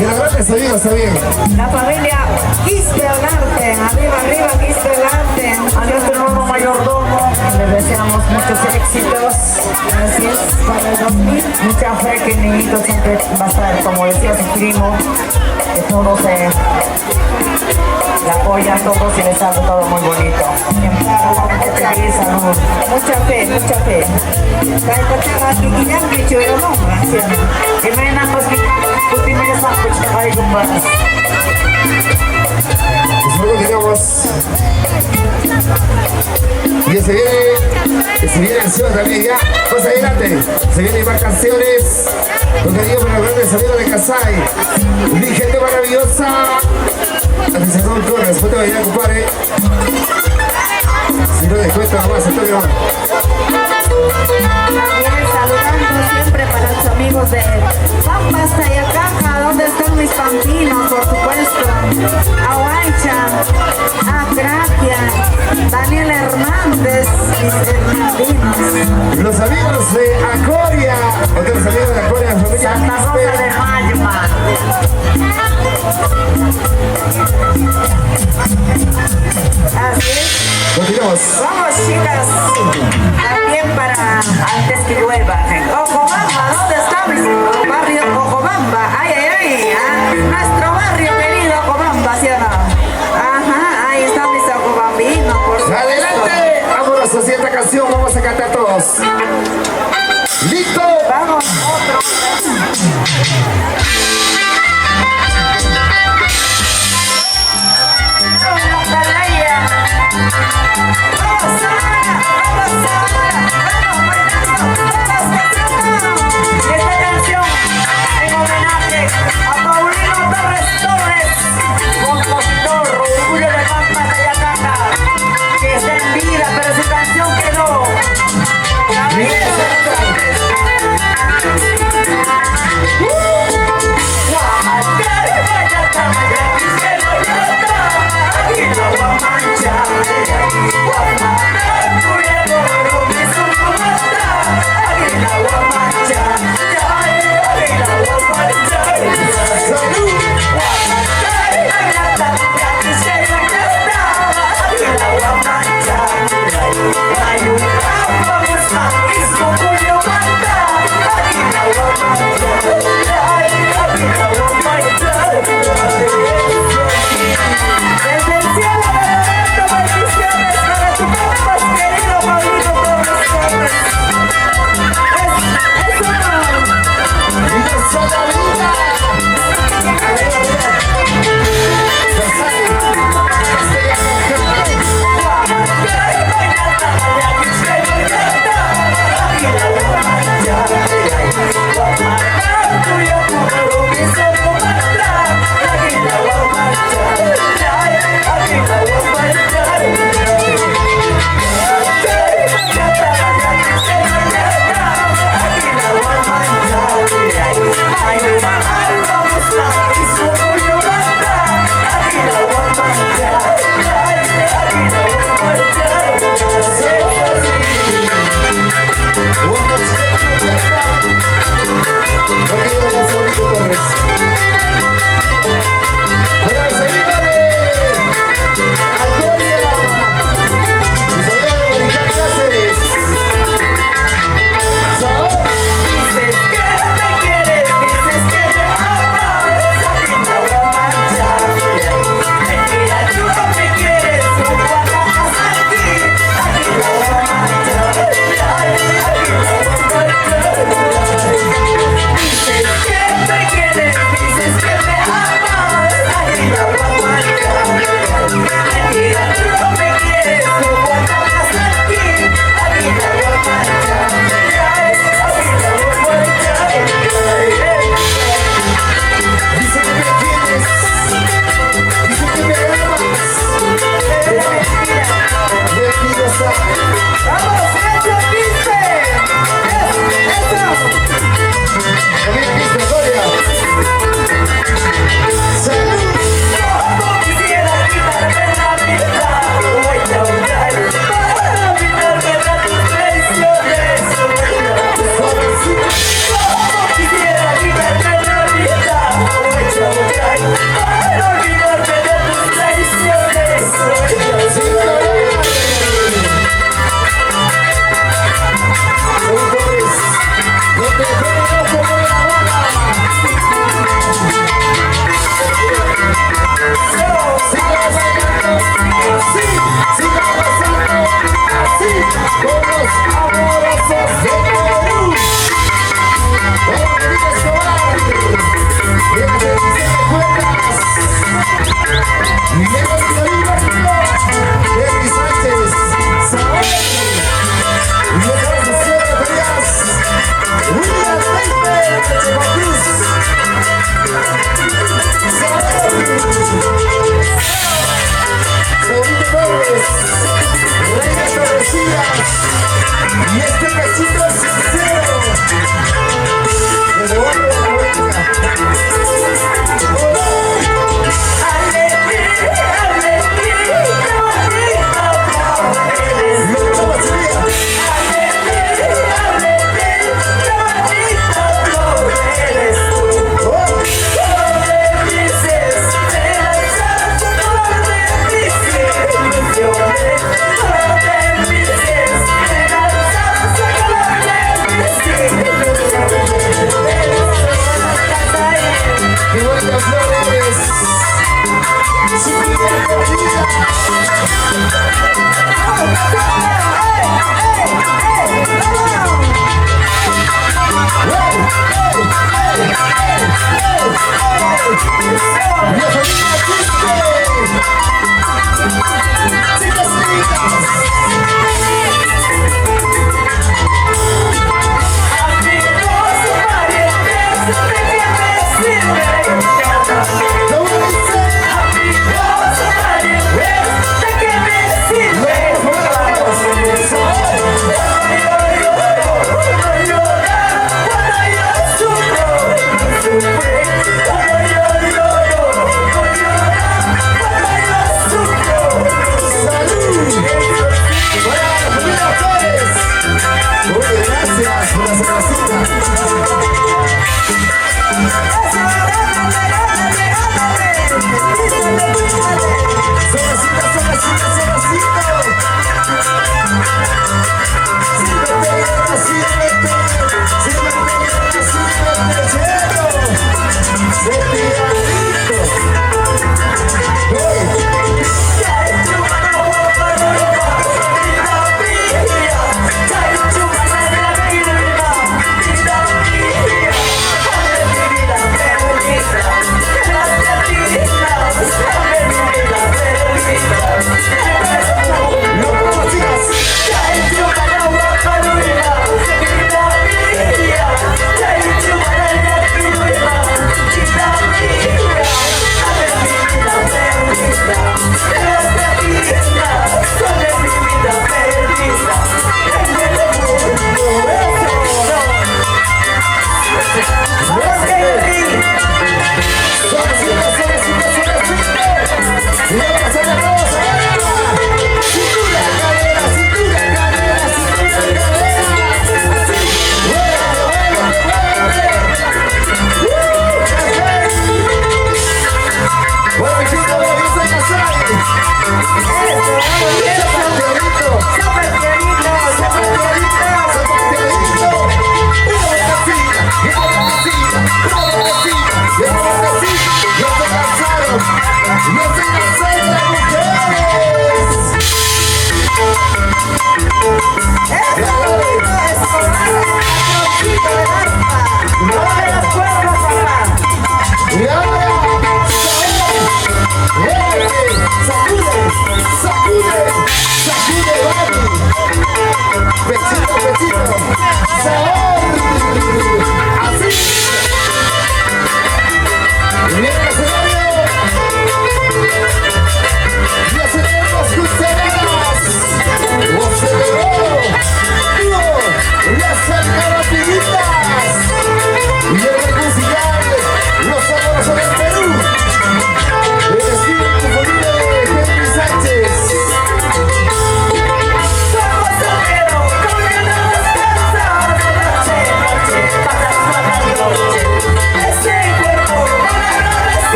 Y a los grandes amigos también. La familia Quispeolarte, arriba, arriba, Quispeolarte. A nuestro nuevo mayordomo, le deseamos muchos éxitos. Así es, para el 2000. Mucha fe que el niñito siempre va a estar, como decía su primo, que todos le apoyan todos y les hace todo muy bonito. Mucha feliz salud. Mucha fe, mucha fe. Pues luego digamos. Y se viene encima también ya. Pues adelante. Se vienen más canciones. Con cariño para los grandes amigos de Casay. Mi gente maravillosa. Atención, Torres, después te voy a ir a compadre. Si no descuento nomás, Antonio. También saludando siempre para los amigos de Pampas, Tayacaja, ¿dónde están mis pampinos? Por supuesto, Ahuancha, Acraquia, Daniel Hernández, mis hernandinos. Los amigos de Acoria, otros amigos de Acoria, la familia Santa Rosa de Mayma. Así es. Continuamos. Vamos, chicas, también para antes que llueva. Ojobamba, ¿dónde está mi barrio Ojobamba? Ay, ay, ay, nuestro barrio querido Ojobamba, ¿sí o no? Ajá, ahí están mis ojobambinos, por supuesto. Adelante, vámonos hacia esta canción, vamos a cantar todos. ¡Listo! Vamos, otro. Esta canción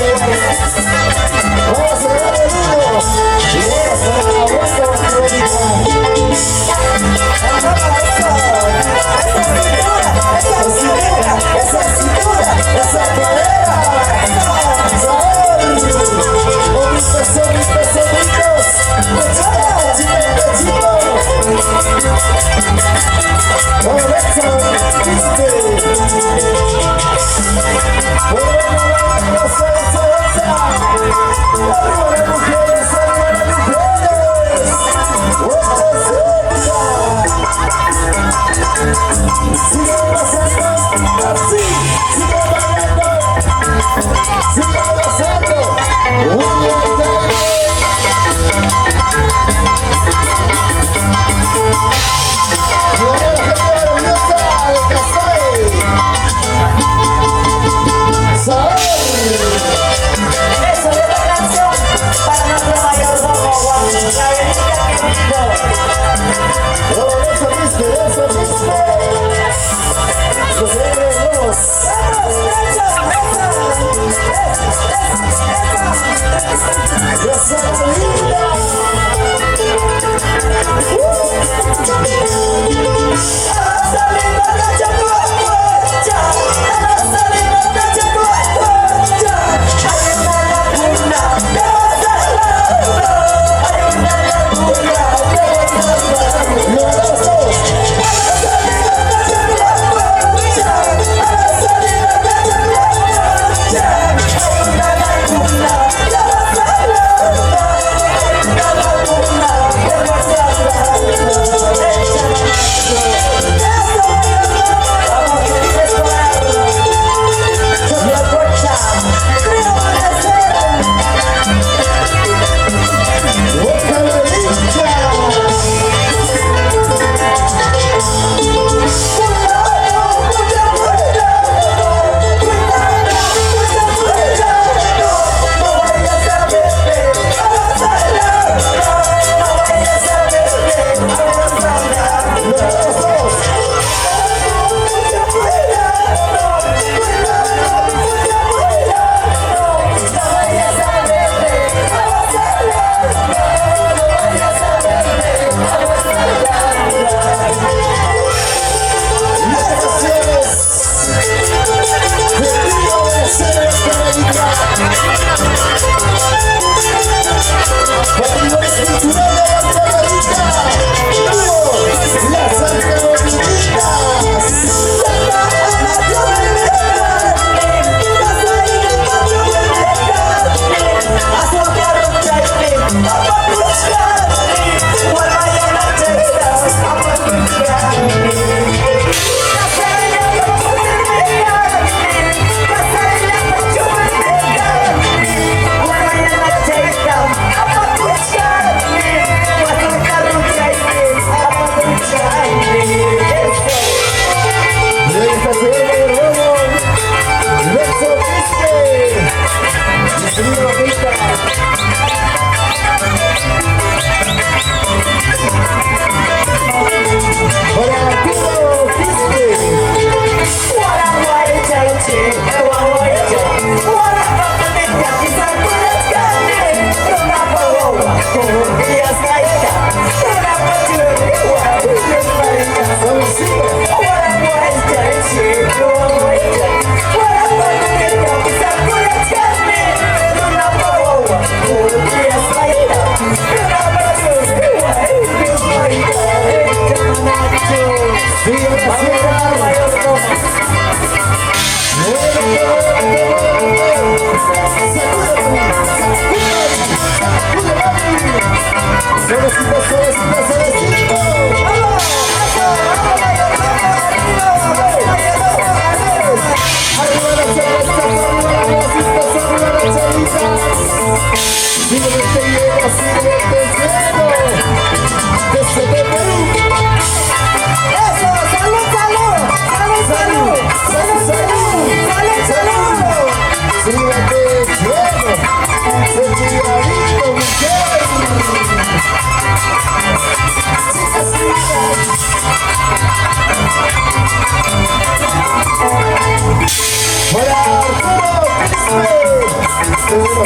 Vamos a celebrar el uno. Y eso, aguanta la crónica. Esa cintura, esa cadera. Besitos. Vamos,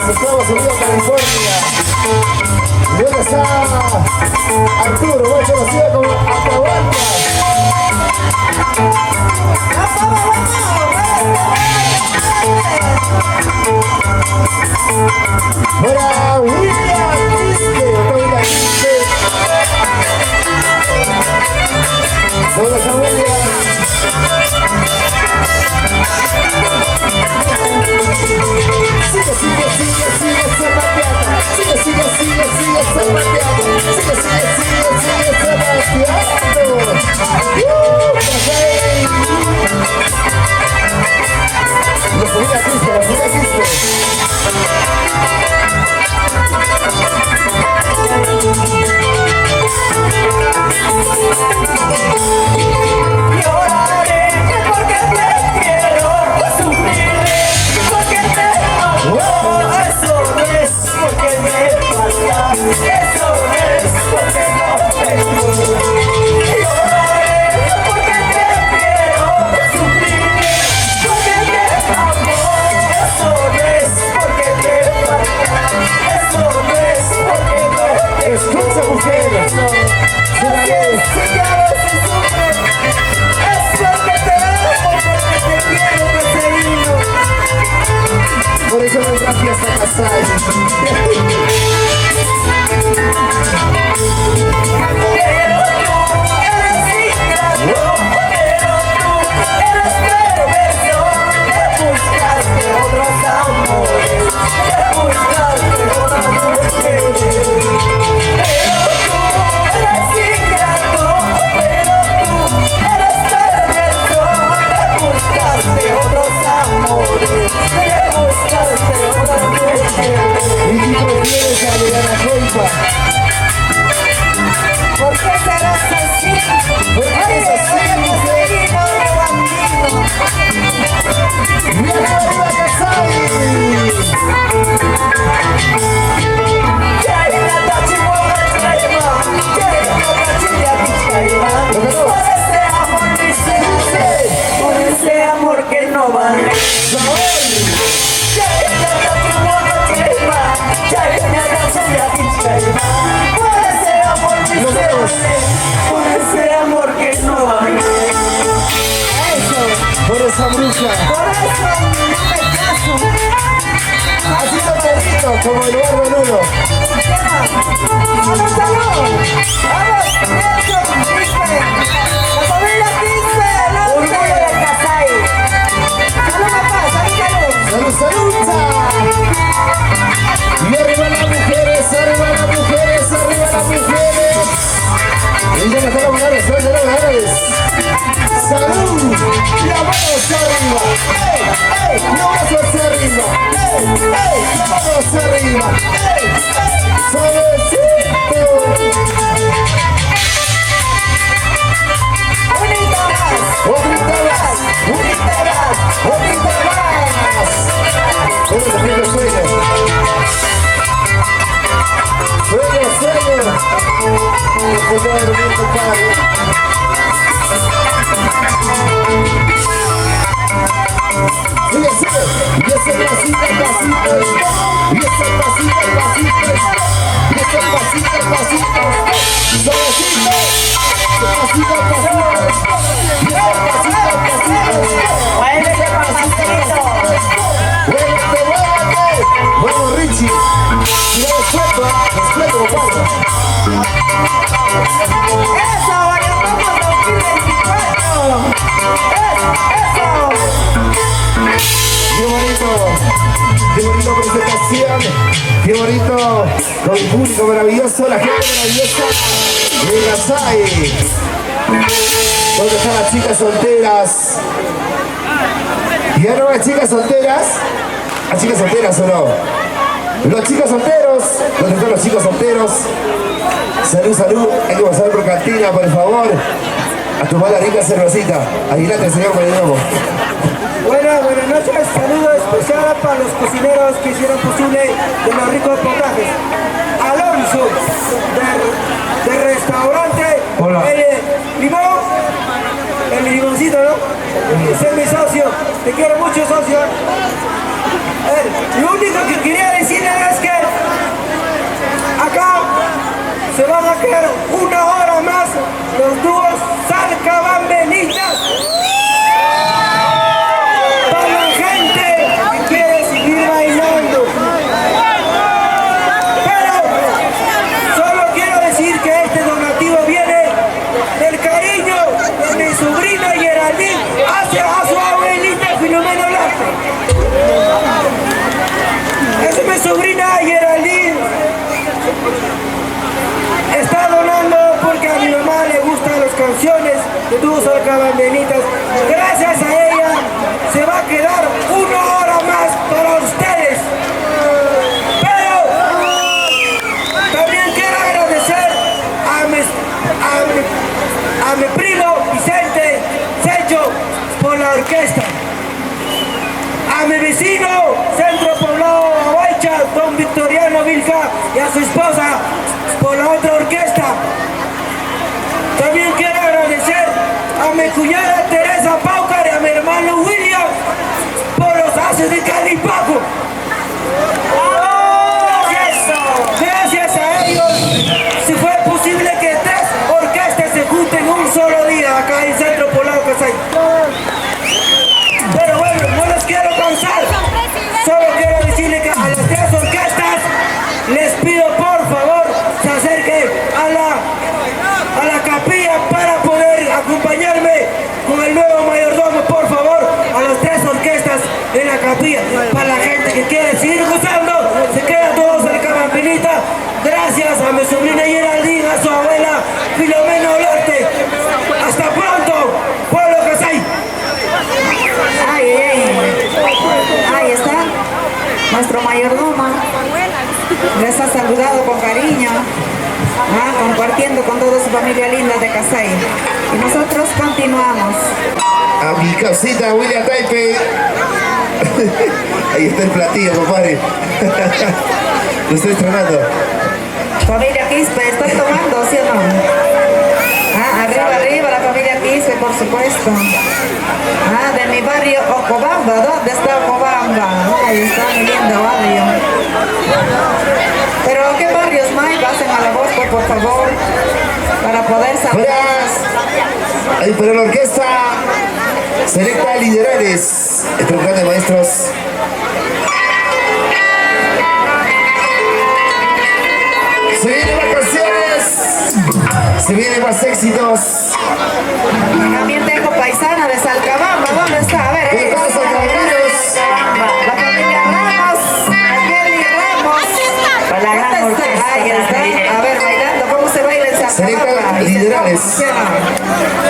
Estamos Unidos, California. ¿Y dónde está Arturo? Más conocido como Atahualpa. Para William Quispe. Toda la familia. Sigue zapateando. Sigue zapateando. Sigue zapateando. La familia Quispe. Lloraré porque te quiero, sufriré porque te amo. Eso no es porque me falta, eso no es porque no tengo. Lloraré porque te quiero, sufriré porque te amo. Eso no es porque te falta, eso no es porque no tengo. Escucha, mujer. Por eso me traje hasta casar. Pero tú eres ingrato, pero tú eres perverso de buscarte otros amores, de buscarte otras mujeres. Pero tú eres ingrato, pero tú eres perverso de buscarte otros amores, de buscarte otras mujeres. ¿Y si prefieres a la culpa? ¿Por qué serás así? ¿Por qué eres así, mujer? ¡Viaja arriba, Casai! Por ese amor que no vale. Por ese amor que no vale. Por esa bruja. Por eso no me caso. Así son perdidos, como el barro en uno. ¡Vamos, salud! ¡Vamos! ¡Nelson Quispe! ¡La familia Quispe! ¡Orgullo del Casay! ¡Salud, papá! ¡Salud, salud! ¡Salud, salud! Y arriba las mujeres, arriba las mujeres, arriba las mujeres. Y ya están los menores, son los menores. ¡Salud! ¡Y la mano hacia arriba! ¡Ey! ¡Ey! ¡La mano hacia arriba! ¡Ey! ¡Ey! ¡La mano hacia arriba! ¡Ey! ¡Ey! ¡Suavecito! ¡Unita más! ¡Bonita más! ¡Bonita más! ¡Bonita más! ¡Bueno, también lo sueño! ¡Sueño, sueño! Después de dormir, compadre. Sigue, sigue. Y ese pasito, pasito. Y ese pasito, pasito. Y ese pasito, pasito. Suavecito. Pasito, pasito. Y ese pasito, pasito. ¡Muévete, papacito! ¡Muévete, muévete! Vamos, Richie. Y no respeto, compadre. ¡Eso! ¡Vayamos 2024! ¡Eso! Qué bonito presentación, qué bonito, con el público maravilloso, la gente maravillosa de Casai. ¿Dónde están las chicas solteras? ¿Ya no hay chicas solteras? ¿Hay chicas solteras o no? Los chicos solteros, ¿dónde están los chicos solteros? Salud, salud, hay que pasar por cantina, por favor, a tomar la rica cervecita. Adelante, señor Mayordomo. Buenas noches, saludo especial para los cocineros que hicieron posible de los ricos potajes. Alonso, del restaurante El Limón, el limoncito, ¿no? Ese es mi socio, te quiero mucho, socio. Lo único que quería decirles es que acá se van a quedar una hora más los dúos salcabambenitas para la gente que quiere seguir bailando. Pero solo quiero decir que este donativo viene del cariño de mi sobrina Geraldine hacia a su abuelita Filomena Blanco. Esa es mi sobrina Geraldine. Está donando porque a mi mamá le gustan las canciones de dúos salcabambenitas. Gracias a ella se va a quedar una hora más para ustedes. Pero también quiero agradecer a mi primo Vicente Secho por la orquesta. A mi vecino Centro Poblado Aguaycha, don Victoriano Vilca, y a su esposa por la otra orquesta. También quiero agradecer a mi cuñada Teresa Paucar y a mi hermano William por los haces de Calipaco. Gracias a ellos si fue posible que 3 orquestas se junten un solo día acá en Centro Poblado Casay. Pero bueno, no los quiero cansar. Solo quiero decirle que a las 3 orquestas les pido por favor se acerquen a la capilla para poder acompañarme con el nuevo mayordomo, por favor, a las 3 orquestas en la capilla. Para la gente que quiere seguir gozando, se quedan todos en la campinita. Gracias a mi sobrina Geraldine, a su abuela Filomena Olarte. Hasta pronto, pueblo Casay. Ahí está nuestro mayordomo. Les ha saludado con cariño, compartiendo con toda su familia linda de Casay. Y nosotros continuamos. A mi casita William Taipe. Ahí está el platillo, compadre. Lo estoy estrenando. Familia Quispe, ¿están tomando, sí o no? Arriba la familia Quispe, por supuesto. De mi barrio Ocobamba. ¿Dónde está Ocobamba? Ahí está mi lindo barrio. Pero ¿qué barrios más? Pasen a la voz, por favor, para poder saber. Ahí para la orquesta Selecta Liderales, estos grandes maestros. Se vienen más canciones, se vienen más éxitos. También tengo paisana de Salcabamba. ¿Dónde está? A ver, ¿Qué pasa, caballeros? la familia Ramos, Kelly Ramos. ¿Dónde está? Ahí está. A ver, bailando. ¿Cómo se baila en Salcabamba? Selecta Liderales.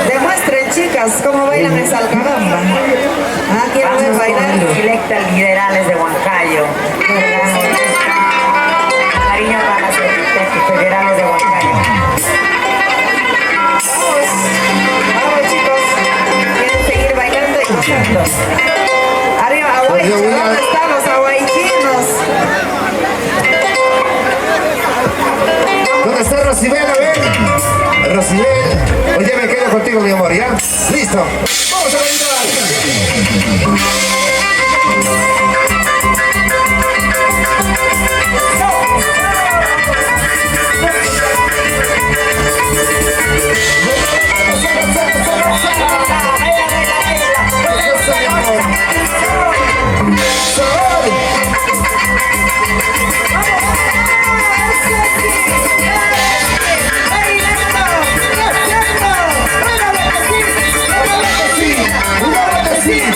Demuestren, chicas, cómo bailan en Salcabamba. Quiero ver bailar. Selecta Liderales de Huancayo. Cariño para las federales de Huancayo. Vamos, chicos. Quieren seguir bailando y gozando. Arriba, Aguaycha. ¿Dónde están los aguaychinos? ¿Dónde está Rosibel? A ver. Rosibel. Oye, me quedo contigo, mi amor, ¿ya? Listo. Vamos a bailar. Sí.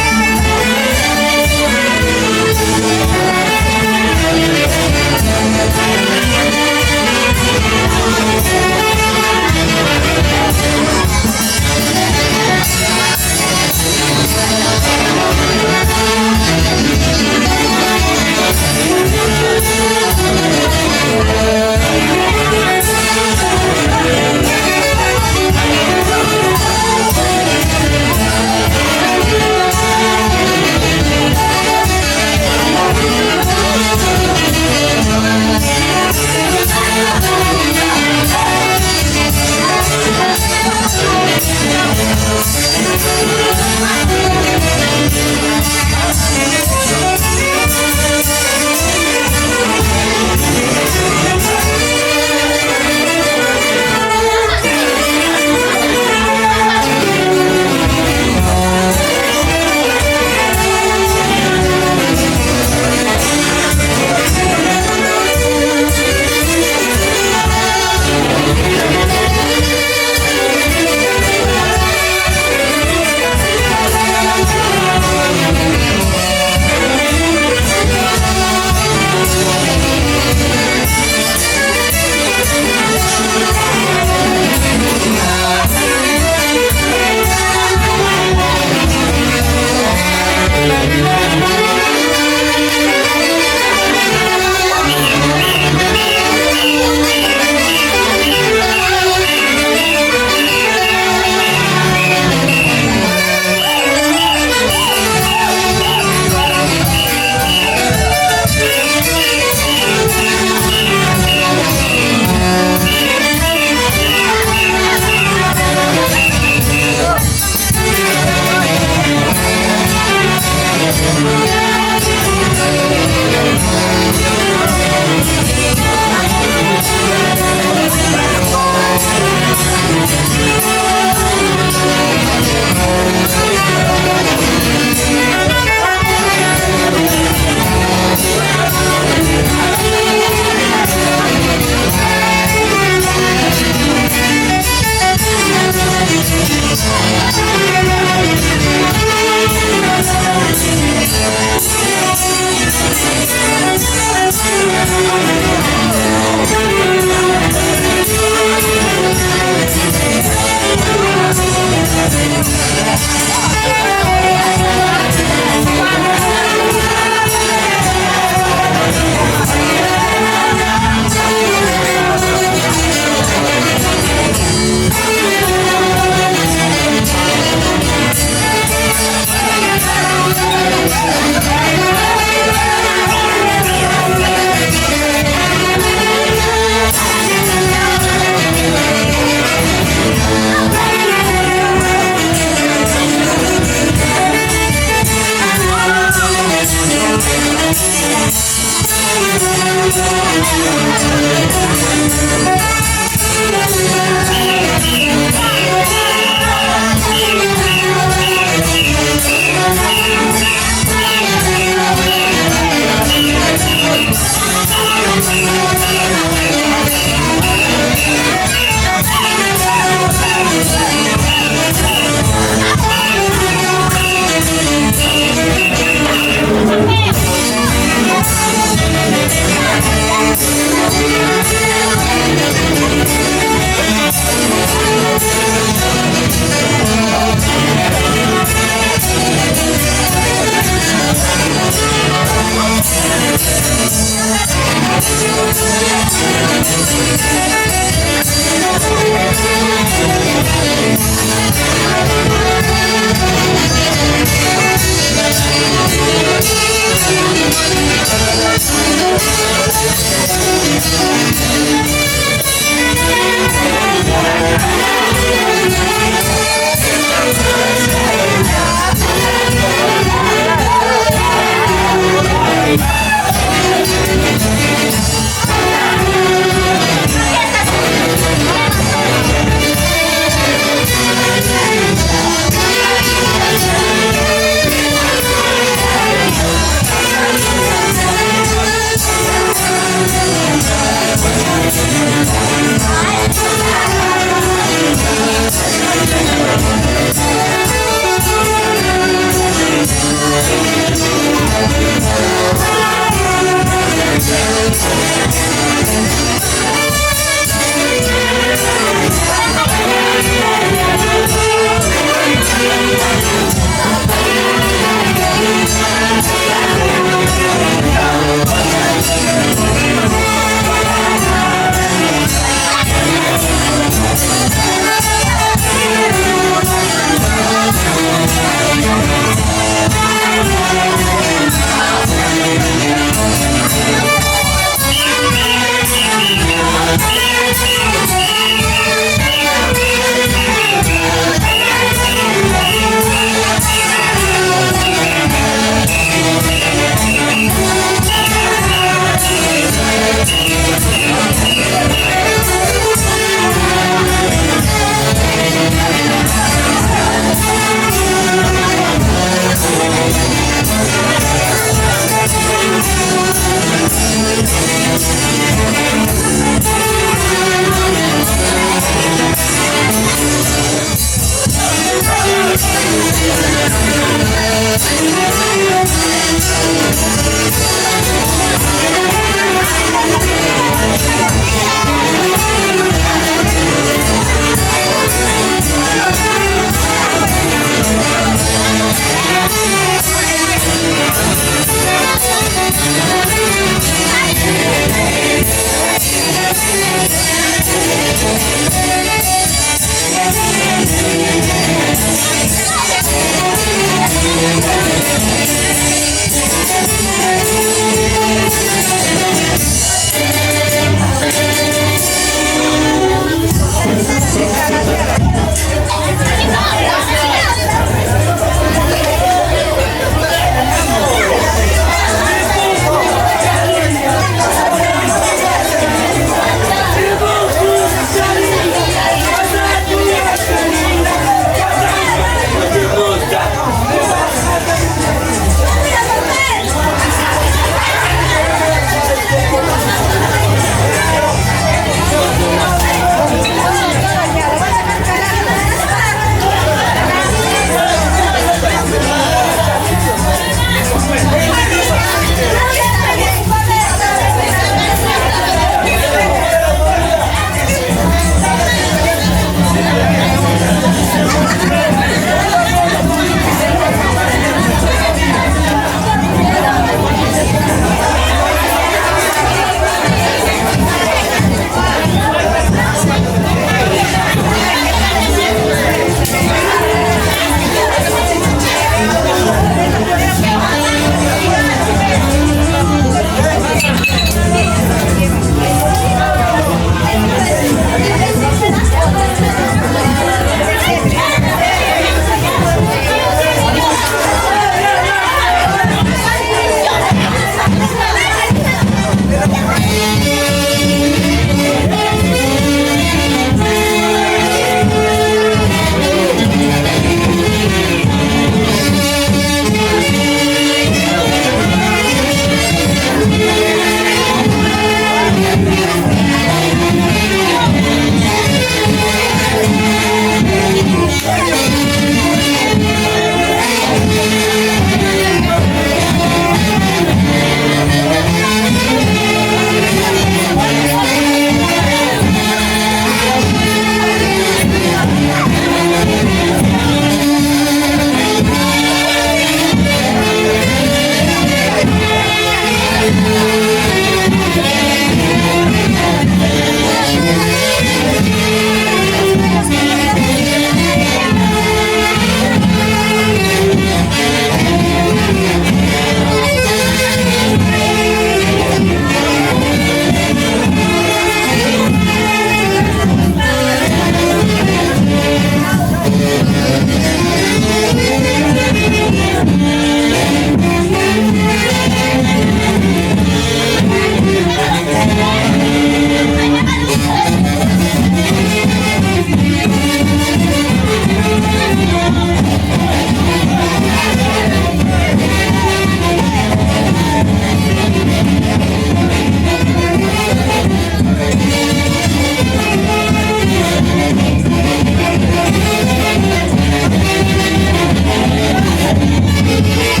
Thank you.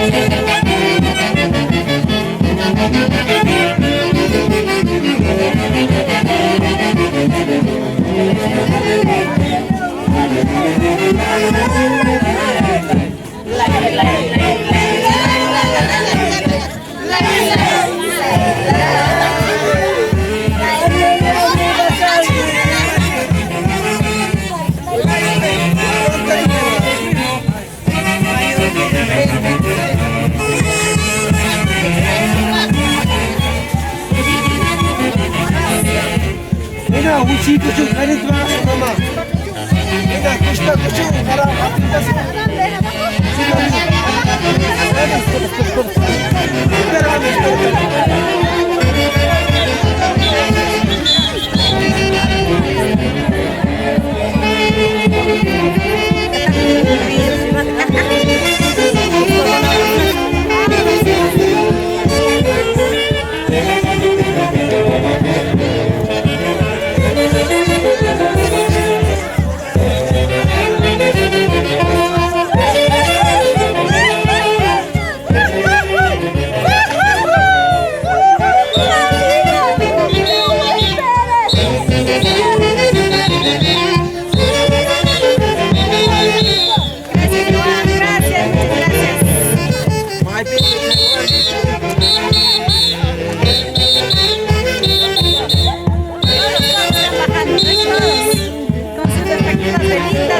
Thank you. Sí, kuchu, carisma, mamá. Mira, kuchu, kuchu, para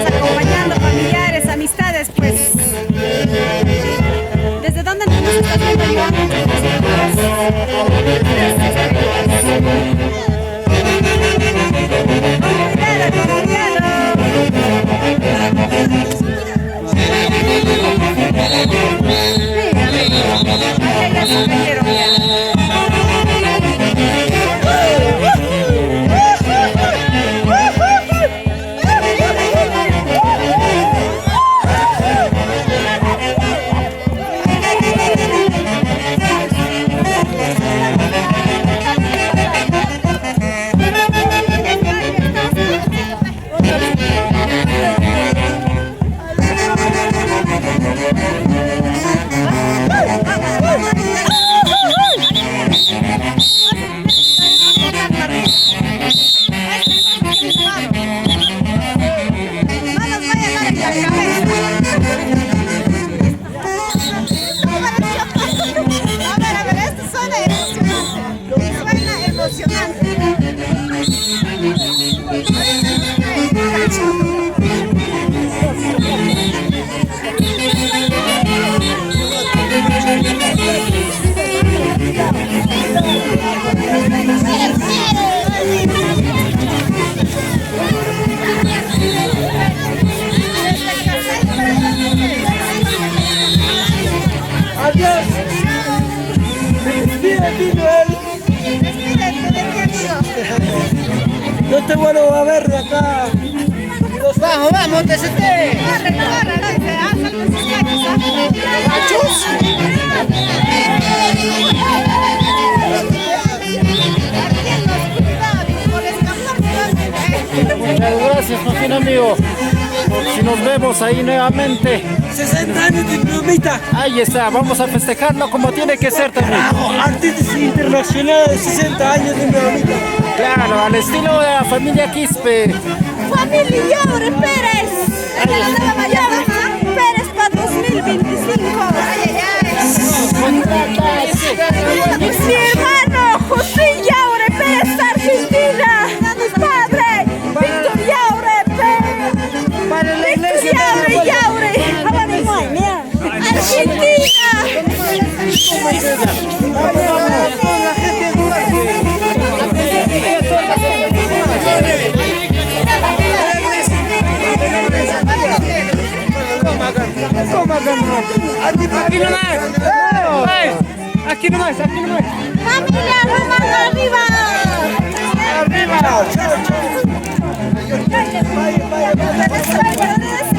acompañando familiares, amistades, pues. ¿Desde dónde nos estás viendo, Iván? Adiós. Despídete, Noel. Despídete de mi amigo. No te vuelvo a ver de acá. Vamos, vamos, que se esté. Corre, corre, no dice, salta sus machos, Muchas gracias, Joaquín, amigo. Si nos vemos ahí nuevamente. 60 años de mi mamita. Ahí está, vamos a festejarlo como tiene que ser también. Artistas internacionales, 60 años de mi mamita. Claro, al estilo de la familia Quispe. Familia Yaure Pérez. Pérez para 2025. Mi hermano José Yaure Pérez, Argentina. Mi padre, Víctor Yaure Pérez. Víctor Yaure. Aquí nomás. Aquí nomás, aquí nomás. Familia Romano, arriba. Arriba. Arriba.